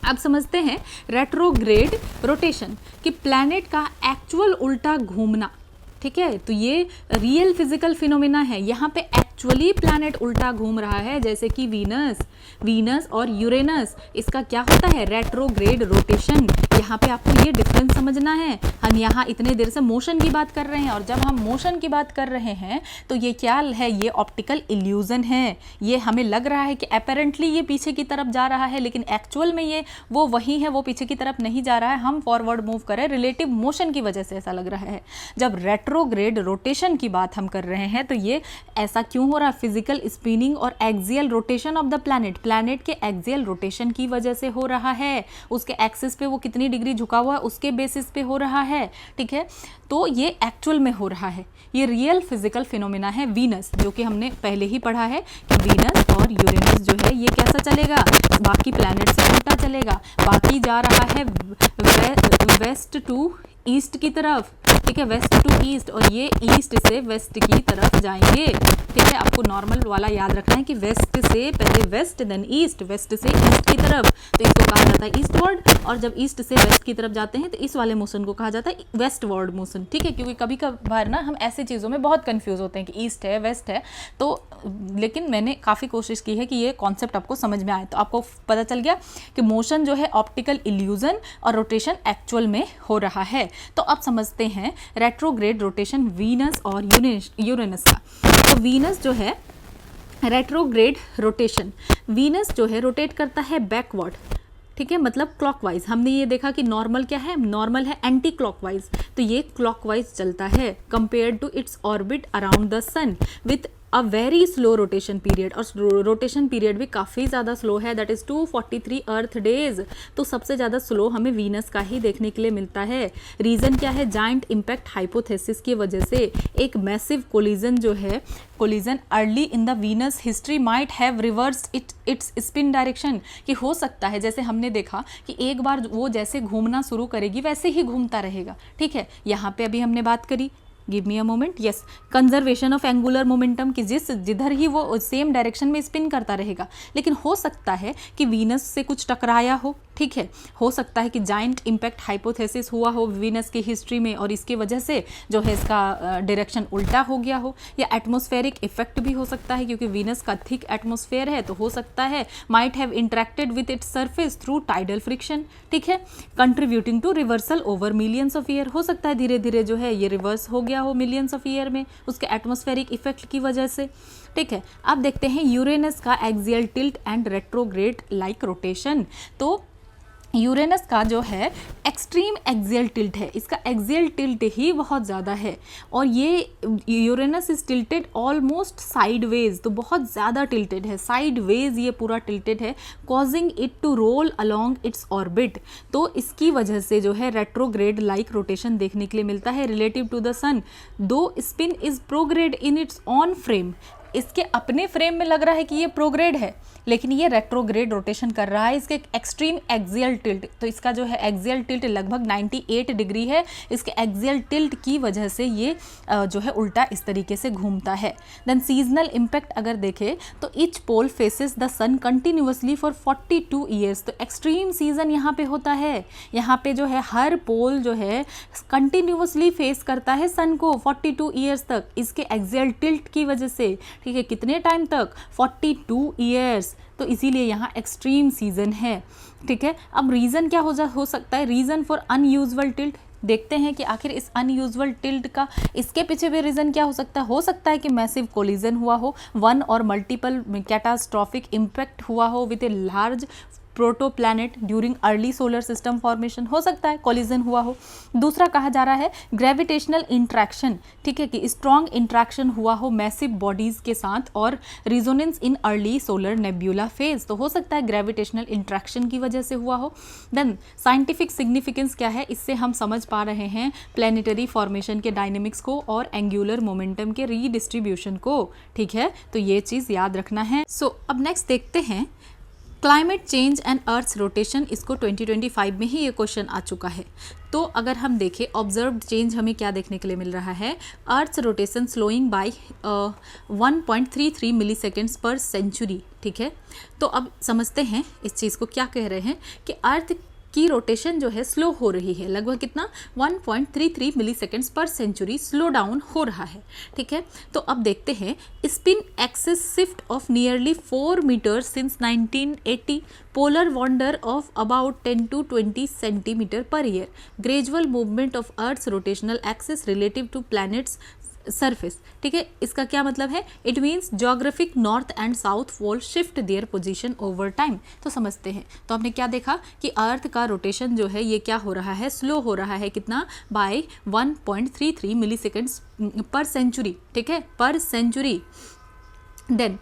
अब समझते हैं रेट्रोग्रेड रोटेशन कि प्लैनेट का एक्चुअल उल्टा घूमना, ठीक है। तो ये रियल फिजिकल फिनोमेना है, यहाँ पे एक्चुअली प्लैनेट उल्टा घूम रहा है, जैसे कि वीनस और यूरेनस। इसका क्या होता है, रेट्रोग्रेड रोटेशन। यहाँ पे आपको ये डिफरेंस समझना है। हम यहाँ इतने देर से मोशन की बात कर रहे हैं, और जब हम मोशन की बात कर रहे हैं तो ये क्या है, ये ऑप्टिकल इल्यूजन है। ये हमें लग रहा है कि अपेरेंटली ये पीछे की तरफ जा रहा है, लेकिन एक्चुअल में ये वो वही है, वो पीछे की तरफ नहीं जा रहा है, हम फॉरवर्ड मूव कर रहे हैं, रिलेटिव मोशन की वजह से ऐसा लग रहा है। जब रेट्रोग्रेड रोटेशन की बात हम कर रहे हैं तो ये ऐसा क्यों हो रहा है, फिजिकल स्पिनिंग और axial rotation of the planet के एक्सियल रोटेशन की वजह से हो रहा है। उसके एक्सिस पे वो कितनी कितनी डिग्री झुका हुआ है उसके बेसिस पे हो रहा है, ठीक है। तो ये एक्चुअल में हो रहा है, ये रियल फिजिकल फिनोमेना है वीनस, जो कि हमने पहले ही पढ़ा है कि वीनस और यूरेनस जो है ये कैसा चलेगा, बाकी प्लैनेट से उल्टा चलेगा, बाकी जा रहा है वेस्ट टू ईस्ट की तरफ, ठीक है, वेस्ट टू ईस्ट, और ये ईस्ट से वेस्ट की तरफ जाएंगे, ठीक है। आपको नॉर्मल वाला याद रखना है कि वेस्ट से पहले वेस्ट देन ईस्ट, वेस्ट से ईस्ट की तरफ, तो इसको कहा जाता है ईस्टवर्ड, और जब ईस्ट से वेस्ट की तरफ जाते हैं तो इस वाले मोशन को कहा जाता है वेस्टवर्ड मोशन, ठीक है। क्योंकि कभी कभार ना हम ऐसी चीज़ों में बहुत कंफ्यूज होते हैं कि ईस्ट है वेस्ट है, तो लेकिन मैंने काफ़ी कोशिश की है कि ये कॉन्सेप्ट आपको समझ में आए, तो आपको पता चल गया कि मोशन जो है ऑप्टिकल इल्यूजन और रोटेशन एक्चुअल में हो रहा है। तो अब समझते हैं रेट्रोग्रेड रोटेशन वीनस और यूरेनस का। तो वीनस जो है रेट्रोग्रेड रोटेशन, वीनस जो है रोटेट करता है बैकवर्ड, ठीक है, मतलब क्लॉकवाइज। हमने ये देखा कि नॉर्मल क्या है, नॉर्मल है एंटी क्लॉकवाइज, तो ये क्लॉकवाइज चलता है compared to its orbit around the sun with a very slow rotation period, और रोटेशन पीरियड भी काफ़ी ज़्यादा स्लो है, दैट इज़ 243 अर्थ डेज। तो सबसे ज़्यादा स्लो हमें वीनस का ही देखने के लिए मिलता है। रीज़न क्या है, जाइंट इम्पैक्ट हाइपोथेसिस की वजह से एक मैसिव कोलिजन जो है, collision early in the Venus history might have reversed it's spin direction, कि हो सकता है जैसे हमने देखा कि एक बार वो जैसे घूमना शुरू करेगी वैसे ही घूमता रहेगा, ठीक है। यहाँ पे अभी हमने बात करी, give me a moment, yes, conservation of angular momentum, कि जिधर ही वो सेम डायरेक्शन में स्पिन करता रहेगा, लेकिन हो सकता है कि वीनस से कुछ टकराया हो, ठीक है, हो सकता है कि जाइंट इम्पैक्ट हाइपोथेसिस हुआ हो वीनस की हिस्ट्री में और इसकी वजह से जो है इसका डायरेक्शन उल्टा हो गया हो, या एटमॉस्फेरिक इफेक्ट भी हो सकता है क्योंकि वीनस का थिक एटमॉस्फेयर है, तो हो सकता है might have interacted with its surface through tidal friction, ठीक है, contributing to reversal over millions of year. हो सकता है धीरे धीरे जो है ये रिवर्स हो गया हो मिलियंस ऑफ ईयर में उसके एटमॉस्फेरिक इफेक्ट की वजह से, ठीक है। अब देखते हैं यूरेनस का axial tilt and retrograde like rotation. तो यूरेनस का जो है एक्सट्रीम एक्सियल टिल्ट है, इसका एक्सियल टिल्ट ही बहुत ज़्यादा है, और ये Uranus is tilted almost sideways, तो बहुत ज़्यादा टिल्टेड है, साइडवेज ये पूरा टिल्टेड है, causing it to roll along its orbit. तो इसकी वजह से जो है रेट्रोग्रेड लाइक रोटेशन देखने के लिए मिलता है relative to the sun, though spin is prograde in its own frame, इसके अपने फ्रेम में लग रहा है कि ये प्रोग्रेड है, लेकिन ये रेट्रोग्रेड रोटेशन कर रहा है, इसके एक्सट्रीम एक्सियल टिल्ट, तो इसका जो है एक्सियल टिल्ट लगभग 98 डिग्री है, इसके एक्सियल टिल्ट की वजह से ये जो है उल्टा इस तरीके से घूमता है। देन सीजनल इम्पैक्ट अगर देखें तो each pole faces the sun continuously for 42 years, तो एक्सट्रीम सीजन यहाँ पे होता है, यहाँ पे जो है हर पोल जो है कंटिन्यूसली फेस करता है सन को 42 ईयर्स तक, इसके एक्सियल टिल्ट की वजह से, ठीक है, कितने टाइम तक, 42 ईयर्स, तो इसीलिए यहाँ एक्सट्रीम सीजन है, ठीक है। अब रीज़न क्या हो सकता है, रीज़न फॉर अनयूजुअल टिल्ट, देखते हैं कि आखिर इस अनयूजुअल टिल्ट का इसके पीछे भी रीज़न क्या हो सकता है कि मैसिव कोलिजन हुआ हो, वन और मल्टीपल कैटास्ट्रॉफिक इम्पैक्ट हुआ हो with a large protoplanet during early solar system formation, हो सकता है कोलिजन हुआ हो। दूसरा कहा जा रहा है ग्रेविटेशनल इंट्रैक्शन, ठीक है, कि स्ट्रॉन्ग इंट्रैक्शन हुआ हो मैसिव बॉडीज़ के साथ और resonance in early solar nebula phase, तो हो सकता है ग्रेविटेशनल इंट्रैक्शन की वजह से हुआ हो। देन साइंटिफिक सिग्निफिकेंस क्या है, इससे हम समझ पा रहे हैं प्लैनेटरी फॉर्मेशन के डायनेमिक्स को और एंगुलर मोमेंटम के रीडिस्ट्रीब्यूशन को, ठीक है, तो ये चीज़ याद रखना है। सो अब नेक्स्ट देखते हैं climate change and earth's rotation, इसको 2025 में ही ये क्वेश्चन आ चुका है। तो अगर हम देखें ऑब्जर्व्ड चेंज हमें क्या देखने के लिए मिल रहा है, अर्थ्स रोटेशन स्लोइंग बाय 1.33 मिलीसेकेंड्स पर सेंचुरी, ठीक है। तो अब समझते हैं इस चीज़ को क्या कह रहे हैं कि अर्थ की रोटेशन जो है स्लो हो रही है, लगभग कितना 1.33 मिलीसेकेंड्स पर सेंचुरी स्लो डाउन हो रहा है, ठीक है। तो अब देखते हैं spin axis shift of nearly 4 metre since 1980, polar wander of about 10 to 20 centimetre per year, gradual movement of earth's rotational axis relative to planet's surface, ठीक है। इसका क्या मतलब है, it means geographic north and south pole shift their position over time. तो समझते हैं, तो हमने क्या देखा कि अर्थ का रोटेशन जो है ये क्या हो रहा है, स्लो हो रहा है, कितना, बाय 1.33 मिलीसेकेंड्स पर सेंचुरी, ठीक है, पर सेंचुरी। देन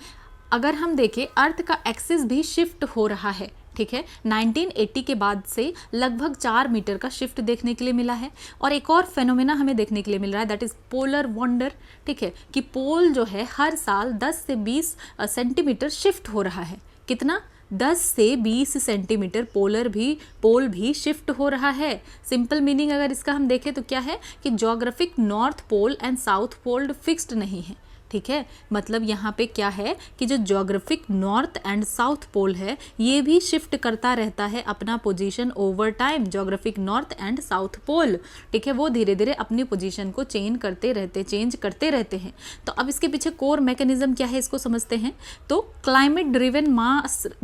अगर हम देखें अर्थ का एक्सिस भी शिफ्ट हो रहा है, ठीक है। 1980 के बाद से लगभग 4 मीटर का शिफ्ट देखने के लिए मिला है। और एक और फेनोमेना हमें देखने के लिए मिल रहा है, दैट इज पोलर वॉन्डर, ठीक है, कि पोल जो है हर साल 10 से 20 सेंटीमीटर शिफ्ट हो रहा है। कितना? 10 से 20 सेंटीमीटर पोल भी शिफ्ट हो रहा है। सिंपल मीनिंग अगर इसका हम देखें तो क्या है कि geographic north pole and south pole fixed नहीं है, ठीक है। मतलब यहाँ पे क्या है कि जो geographic north and south pole है ये भी शिफ्ट करता रहता है अपना position over time. Geographic north and south pole, ठीक है, वो धीरे धीरे अपनी पोजीशन को चेंज करते रहते हैं। तो अब इसके पीछे कोर मैकेनिज्म क्या है इसको समझते हैं। तो climate driven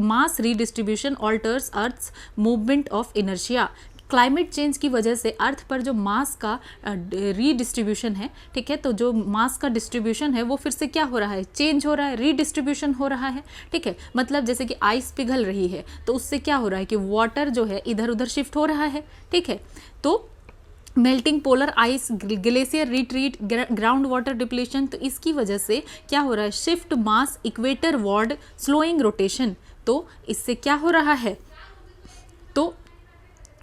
mass redistribution alters earth's movement of inertia. Climate change की वजह से अर्थ पर जो मास का रीडिस्ट्रीब्यूशन है, ठीक है, तो जो मास का डिस्ट्रीब्यूशन है वो फिर से क्या हो रहा है, चेंज हो रहा है, रीडिस्ट्रीब्यूशन हो रहा है, ठीक है। मतलब जैसे कि आइस पिघल रही है तो उससे क्या हो रहा है कि वाटर जो है इधर उधर शिफ्ट हो रहा है, ठीक है। तो melting polar ice, glacier retreat, ground water depletion, तो इसकी वजह से क्या हो रहा है, शिफ्ट मास इक्वेटर वार्ड, स्लोइंग रोटेशन। तो इससे क्या हो रहा है, तो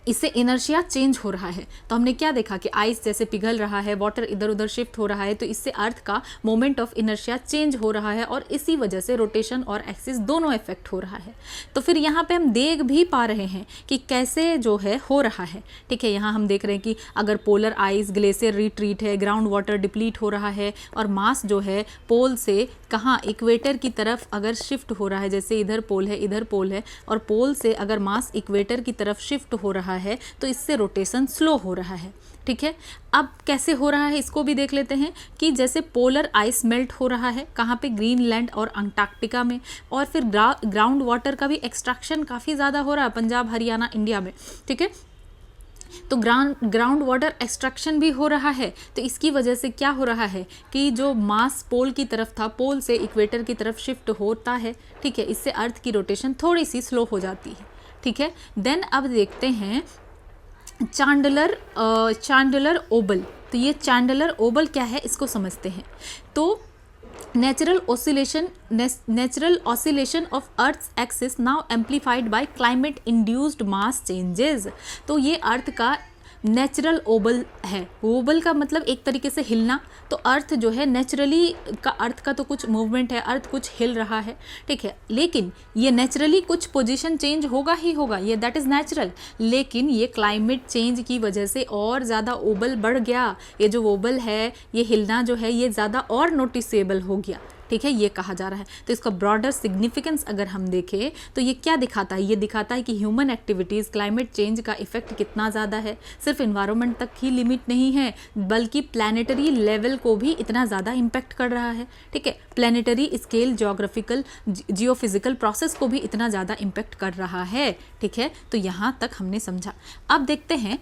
इससे इनर्शिया चेंज हो रहा है। तो हमने क्या देखा कि आइस जैसे पिघल रहा है, वाटर इधर उधर शिफ्ट हो रहा है, तो इससे अर्थ का मोमेंट ऑफ इनर्शिया चेंज हो रहा है और इसी वजह से रोटेशन और एक्सिस दोनों इफेक्ट हो रहा है। तो फिर यहाँ पे हम देख भी पा रहे हैं कि कैसे जो है हो रहा है, ठीक है। यहाँ हम देख रहे हैं कि अगर पोलर आइस, ग्लेशियर रिट्रीट है, ग्राउंड वाटर डिप्लीट हो रहा है और मास जो है पोल से कहाँ, इक्वेटर की तरफ अगर शिफ्ट हो रहा है, जैसे इधर पोल है इधर पोल है, और पोल से अगर मास इक्वेटर की तरफ शिफ्ट हो रहा है तो इससे रोटेशन स्लो हो रहा है, ठीक है। अब कैसे हो रहा है इसको भी देख लेते हैं कि जैसे पोलर आइस मेल्ट हो रहा है, कहाँ पे, ग्रीनलैंड और अंटार्कटिका में, और फिर ग्राउंड वाटर का भी एक्सट्रैक्शन काफ़ी ज़्यादा हो रहा है पंजाब, हरियाणा, इंडिया में, ठीक है। तो ग्राउंड वाटर एक्सट्रैक्शन भी हो रहा है। तो इसकी वजह से क्या हो रहा है कि जो मास पोल की तरफ था, पोल से इक्वेटर की तरफ शिफ्ट होता है, ठीक है। इससे अर्थ की रोटेशन थोड़ी सी स्लो हो जाती है, ठीक है। देन अब देखते हैं चांडलर ओबल। तो ये चांडलर ओबल क्या है इसको समझते हैं। तो natural oscillation of earth's axis now amplified by climate induced mass changes. तो ये अर्थ का नेचुरल ओबल है। ओबल का मतलब एक तरीके से हिलना। तो अर्थ जो है नेचुरली का, अर्थ का तो कुछ मूवमेंट है, अर्थ कुछ हिल रहा है, ठीक है, लेकिन ये नेचुरली कुछ पोजीशन चेंज होगा ही होगा, ये दैट इज़ नेचुरल। लेकिन ये क्लाइमेट चेंज की वजह से और ज़्यादा ओबल बढ़ गया। ये जो ओबल है, ये हिलना जो है, ये ज़्यादा और नोटिसेबल हो गया, ठीक है, ये कहा जा रहा है। तो इसका ब्रॉडर सिग्निफिकेंस अगर हम देखें तो ये क्या दिखाता है, ये दिखाता है कि ह्यूमन एक्टिविटीज़ क्लाइमेट चेंज का इफेक्ट कितना ज़्यादा है। सिर्फ इन्वायरमेंट तक ही लिमिट नहीं है, बल्कि प्लानिटरी लेवल को भी इतना ज़्यादा इम्पैक्ट कर रहा है, ठीक है। Planetary scale, geographical, geophysical process को भी इतना ज़्यादा इम्पैक्ट कर रहा है, ठीक है। तो यहाँ तक हमने समझा। अब देखते हैं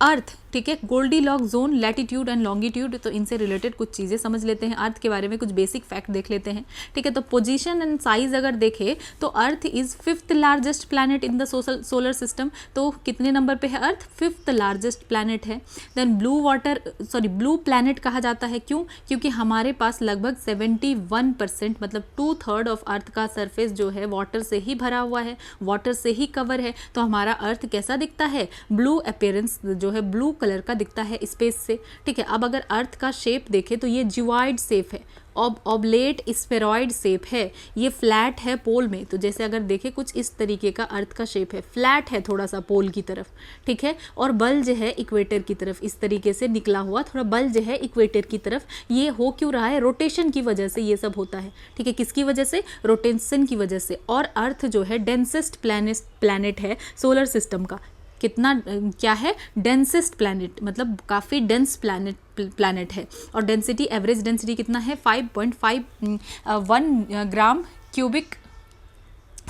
अर्थ, ठीक है, Goldilock zone, latitude and longitude. तो इनसे रिलेटेड कुछ चीज़ें समझ लेते हैं, अर्थ के बारे में कुछ बेसिक फैक्ट देख लेते हैं, ठीक है। तो पोजीशन एंड साइज अगर देखें तो earth is 5th largest planet in the solar system. तो कितने नंबर पे है अर्थ? 5th लार्जेस्ट प्लैनेट है। देन ब्लू प्लैनेट कहा जाता है, क्यों? क्योंकि हमारे पास लगभग 71% मतलब 2/3 ऑफ अर्थ का सरफेस जो है वाटर से ही भरा हुआ है, वाटर से ही कवर है। तो हमारा अर्थ कैसा दिखता है? ब्लू अपीयरेंस जो है, ब्लू कलर का दिखता है स्पेस से, ठीक है। अब अगर अर्थ का शेप देखें तो ये जिवाइड शेप है, ऑब्लेट स्फेरॉइड शेप है, ये फ्लैट है पोल में। तो जैसे अगर देखें कुछ इस तरीके का अर्थ का शेप है, फ्लैट है थोड़ा सा पोल की तरफ, ठीक है। और बल्ज है इक्वेटर की तरफ, इस तरीके से निकला हुआ थोड़ा बल्ज है इक्वेटर की तरफ। ये हो क्यों रहा है? रोटेशन की वजह से ये सब होता है, ठीक है। किसकी वजह से? रोटेशन की वजह से। और अर्थ जो है डेंसेस्ट प्लैनेट है सोलर सिस्टम का। कितना क्या है? डेंसेस्ट प्लैनेट, मतलब काफ़ी डेंस प्लैनेट है। और डेंसिटी, एवरेज डेंसिटी कितना है? 5.51 ग्राम क्यूबिक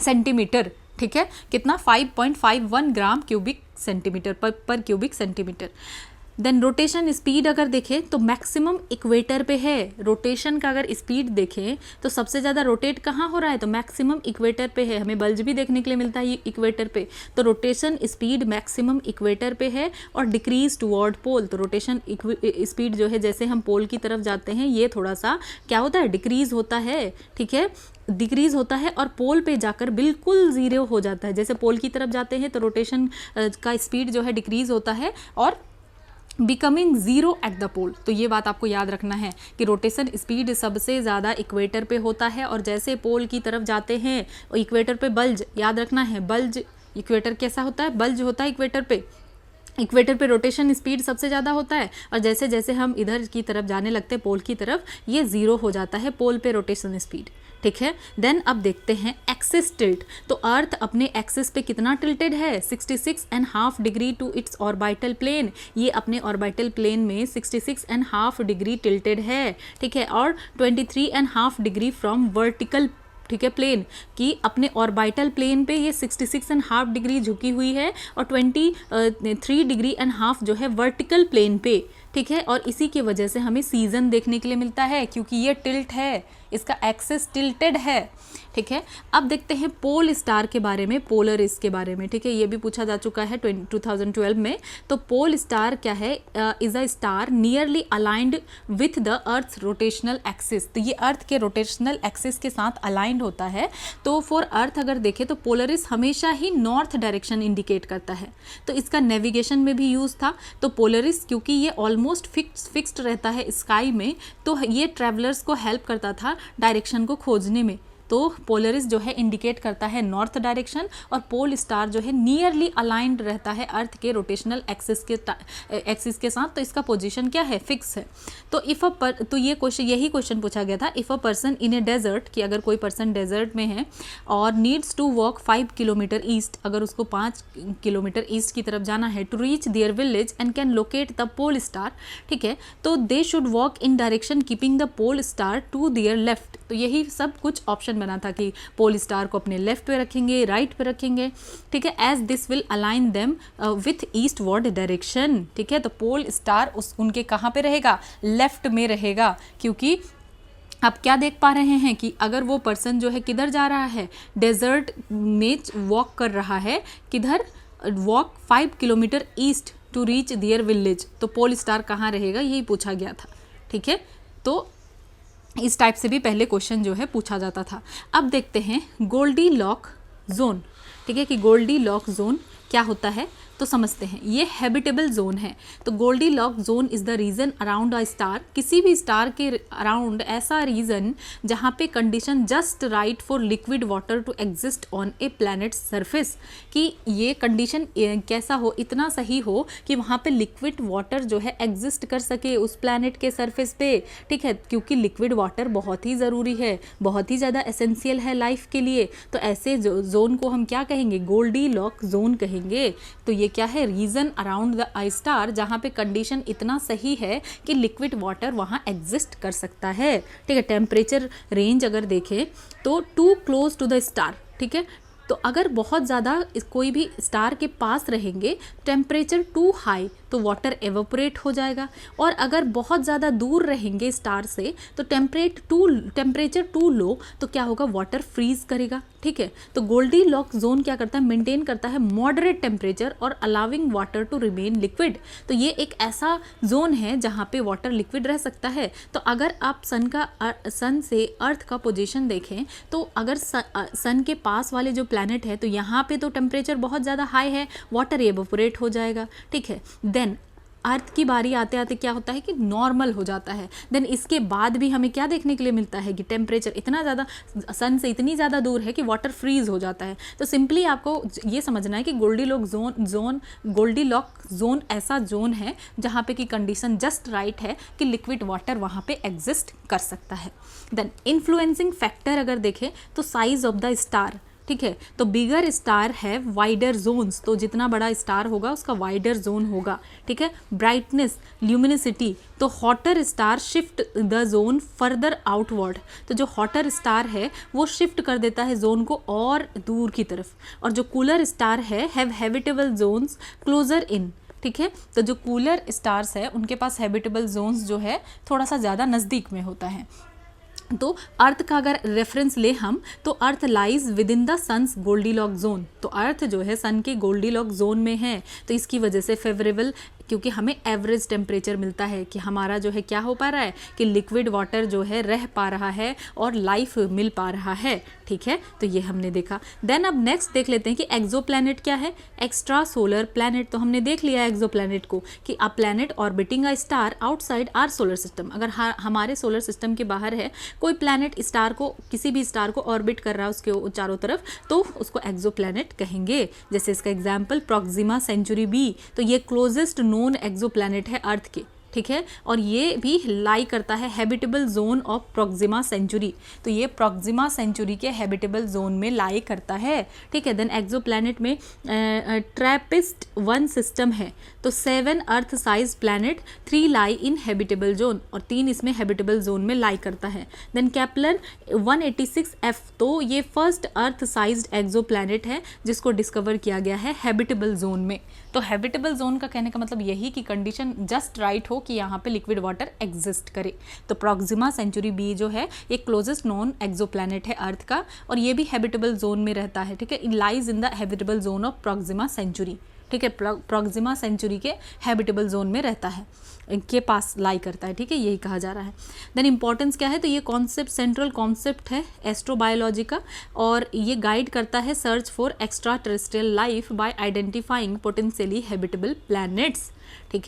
सेंटीमीटर, ठीक है। कितना? 5.51 gram cubic centimetre per cubic centimetre. Then rotation speed अगर देखें तो मैक्सिमम इक्वेटर पे है। रोटेशन का अगर स्पीड देखें तो सबसे ज़्यादा रोटेट कहाँ हो रहा है, तो मैक्सिमम इक्वेटर पे है। हमें बल्ज भी देखने के लिए मिलता है ये इक्वेटर पे, तो रोटेशन स्पीड मैक्सिमम इक्वेटर पे है। और डिक्रीज टुवर्ड पोल, तो रोटेशन स्पीड जो है जैसे हम पोल की तरफ जाते हैं ये थोड़ा सा क्या होता है, डिक्रीज होता है, ठीक है, डिक्रीज होता है और पोल पे जाकर बिल्कुल ज़ीरो हो जाता है। जैसे पोल की तरफ जाते हैं तो रोटेशन का स्पीड जो है डिक्रीज होता है और बिकमिंग ज़ीरो एट द पोल। तो ये बात आपको याद रखना है कि रोटेशन स्पीड सबसे ज़्यादा इक्वेटर पे होता है और जैसे पोल की तरफ जाते हैं इक्वेटर पे बल्ज, याद रखना है बल्ज, इक्वेटर कैसा होता है, बल्ज होता है इक्वेटर पे। इक्वेटर पे रोटेशन स्पीड सबसे ज़्यादा होता है और जैसे जैसे हम इधर की तरफ जाने लगते हैं पोल की तरफ ये ज़ीरो हो जाता है पोल पे रोटेशन स्पीड, ठीक है। देन अब देखते हैं एक्सिस टिल्ट। तो अर्थ अपने एक्सिस पे कितना टिल्टेड है, 66.5 degree to its orbital plane. ये अपने ऑर्बिटल प्लेन में 66.5 डिग्री टिल्टेड है, ठीक है, और 23.5 डिग्री फ्रॉम वर्टिकल, ठीक है, प्लेन की अपने ऑर्बिटल प्लेन पे ये 66.5 डिग्री झुकी हुई है और 23 डिग्री एंड हाफ जो है वर्टिकल प्लेन पे, ठीक है। और इसी की वजह से हमें सीजन देखने के लिए मिलता है क्योंकि ये टिल्ट है, इसका एक्सिस टिल्टेड है, ठीक है। अब देखते हैं पोल स्टार के बारे में, पोलरिस के बारे में, ठीक है, ये भी पूछा जा चुका है 2012 में। तो पोल स्टार क्या है, is a star nearly aligned with the earth rotational axis. तो ये अर्थ के रोटेशनल एक्सिस के साथ अलाइंड होता है। तो फॉर अर्थ अगर देखें तो पोलरिस हमेशा ही नॉर्थ डायरेक्शन इंडिकेट करता है, तो इसका नेविगेशन में भी यूज़ था। तो पोलरिस क्योंकि ये ऑलमोस्ट फिक्स्ड रहता है स्काई में, तो ये ट्रैवलर्स को हेल्प करता था डायरेक्शन को खोजने में। तो पोलरिस जो है इंडिकेट करता है नॉर्थ डायरेक्शन और पोल स्टार जो है नियरली अलाइंड रहता है अर्थ के रोटेशनल एक्सिस के साथ, तो इसका पोजीशन क्या है, फिक्स है। तो तो ये क्वेश्चन, यही क्वेश्चन पूछा गया था, if a person in a desert, कि अगर कोई पर्सन डेजर्ट में है और needs to walk 5 kilometre east, अगर उसको 5 किलोमीटर ईस्ट की तरफ जाना है, to reach their village and can locate the pole star, ठीक है, तो they should walk in direction keeping the pole star to their left. तो यही सब कुछ ऑप्शन बना था कि पोल स्टार को अपने लेफ्ट पे रखेंगे, राइट पे रखेंगे, ठीक है, as this will align them with eastward direction, ठीक है। तो पोल स्टार उनके कहाँ पे रहेगा, लेफ्ट में रहेगा, क्योंकि आप क्या देख पा रहे हैं कि अगर वो पर्सन जो है किधर जा रहा है, डेजर्ट में वॉक कर रहा है, किधर, walk 5 kilometre east to reach their village, तो पोल स्टार कहाँ रहेगा, यही पूछा गया था, ठीक है। तो इस टाइप से भी पहले क्वेश्चन जो है पूछा जाता था। अब देखते हैं गोल्डीलॉक जोन, ठीक है, कि गोल्डीलॉक जोन क्या होता है तो समझते हैं। ये हैबिटेबल जोन है। तो Goldilock zone is the region around a star, किसी भी स्टार के अराउंड ऐसा रीजन जहाँ पे condition just right for liquid water to exist on a planet surface, कि ये कंडीशन कैसा हो, इतना सही हो कि वहाँ पे लिक्विड वाटर जो है एग्जिस्ट कर सके उस प्लैनेट के सरफेस पे, ठीक है, क्योंकि लिक्विड वाटर बहुत ही ज़रूरी है, बहुत ही ज़्यादा एसेंशियल है लाइफ के लिए। तो ऐसे जोन को हम क्या कहेंगे, गोल्डीलॉक जोन कहेंगे। तो ये क्या है, region around the I star जहाँ पे कंडीशन इतना सही है कि लिक्विड वाटर वहाँ एग्जिस्ट कर सकता है, ठीक है। टेम्परेचर रेंज अगर देखें तो too close to the star, ठीक है, तो अगर बहुत ज़्यादा कोई भी स्टार के पास रहेंगे, टेम्परेचर टू हाई तो वाटर एवोपरेट हो जाएगा, और अगर बहुत ज़्यादा दूर रहेंगे स्टार से तो टेम्परेचर टू लो तो क्या होगा, वाटर फ्रीज करेगा, ठीक है। तो गोल्डीलॉक जोन क्या करता है, मेंटेन करता है मॉडरेट टेम्परेचर और allowing water to remain liquid. तो ये एक ऐसा जोन है जहाँ पे वाटर लिक्विड रह सकता है। तो अगर आप सन से अर्थ का पोजीशन देखें तो अगर सन के पास वाले जो प्लैनेट है तो यहाँ पे तो टेम्परेचर बहुत ज़्यादा हाई है, वाटर एवोपरेट हो जाएगा, ठीक है। देन अर्थ की बारी आते आते क्या होता है कि नॉर्मल हो जाता है। देन इसके बाद भी हमें क्या देखने के लिए मिलता है कि टेम्परेचर इतना ज़्यादा सन से इतनी ज़्यादा दूर है कि वाटर फ्रीज हो जाता है। तो सिंपली आपको ये समझना है कि गोल्डीलॉक जोन ऐसा जोन है जहाँ पे कि कंडीशन जस्ट राइट है कि लिक्विड वाटर वहाँ पे एग्जिस्ट कर सकता है। देन इन्फ्लुएंसिंग फैक्टर अगर देखें तो साइज ऑफ द स्टार, ठीक है, तो बिगर स्टार है वाइडर जोन्स, तो जितना बड़ा स्टार होगा उसका वाइडर जोन होगा, ठीक है। ब्राइटनेस, ल्यूमिनिसिटी, तो hotter star shift the zone further outward, तो जो हॉटर स्टार है वो शिफ्ट कर देता है जोन को और दूर की तरफ, और जो कूलर स्टार है हैव हैबिटेबल जोन्स क्लोजर इन, ठीक है। तो जो कूलर स्टार्स है उनके पास हैबिटेबल जोन्स जो है थोड़ा सा ज़्यादा नज़दीक में होता है। तो अर्थ का अगर रेफरेंस ले हम तो Earth lies within the sun's Goldilocks zone, तो अर्थ जो है सन के गोल्डीलॉक जोन में है, तो इसकी वजह से फेवरेबल, क्योंकि हमें एवरेज टेम्परेचर मिलता है कि हमारा जो है क्या हो पा रहा है कि लिक्विड वाटर जो है रह पा रहा है और लाइफ मिल पा रहा है, ठीक है। तो ये हमने देखा। देन अब नेक्स्ट देख लेते हैं कि एक्सोप्लैनेट क्या है। एक्स्ट्रा सोलर प्लैनेट, तो हमने देख लिया एक्सोप्लैनेट को कि a planet orbiting a star outside our solar system, अगर हमारे सोलर सिस्टम के बाहर है कोई प्लैनेट, स्टार को, किसी भी स्टार को ऑर्बिट कर रहा है उसके चारों तरफ, तो उसको एक्सोप्लैनेट कहेंगे। जैसे इसका एग्जाम्पल प्रॉक्सिमा सेंचुरी बी, तो ये क्लोजेस्ट नोन एक्सोप्लैनेट है अर्थ के, ठीक है। और ये भी लाई करता है habitable zone of Proxima Centauri, तो ये प्रॉक्सिमा सेंचुरी के हैबिटेबल जोन में लाई करता है, ठीक है। देन एक्सोप्लैनेट में ट्रैपिस्ट 1 सिस्टम है, तो 7 अर्थ साइज प्लैनेट, 3 लाई इन हैबिटेबल जोन, और 3 इसमें हैबिटेबल जोन में लाई करता है। देन केपलर 186f, तो ये फर्स्ट अर्थ साइज्ड एक्सोप्लैनेट है जिसको डिस्कवर किया गया है हैबिटेबल जोन में। तो हैबिटेबल जोन का कहने का मतलब यही कि कंडीशन जस्ट राइट हो कि यहाँ पे लिक्विड वाटर एग्जिस्ट करे। तो प्रॉक्सिमा सेंचुरी बी जो है ये क्लोजेस्ट नोन एक्सोप्लैनेट है अर्थ का, और ये भी हैबिटेबल जोन में रहता है, ठीक है। It lies in the habitable zone of Proxima Centauri, ठीक है। प्रॉक्सिमा सेंचुरी के हैबिटेबल जोन में रहता है, के पास लाई करता है, ठीक है, यही कहा जा रहा है। देन इंपॉर्टेंस क्या है, तो ये कॉन्सेप्ट सेंट्रल कॉन्सेप्ट है एस्ट्रोबायोलॉजी का, और ये गाइड करता है search for extra terrestrial life by identifying potentially habitable planets, ठीक है।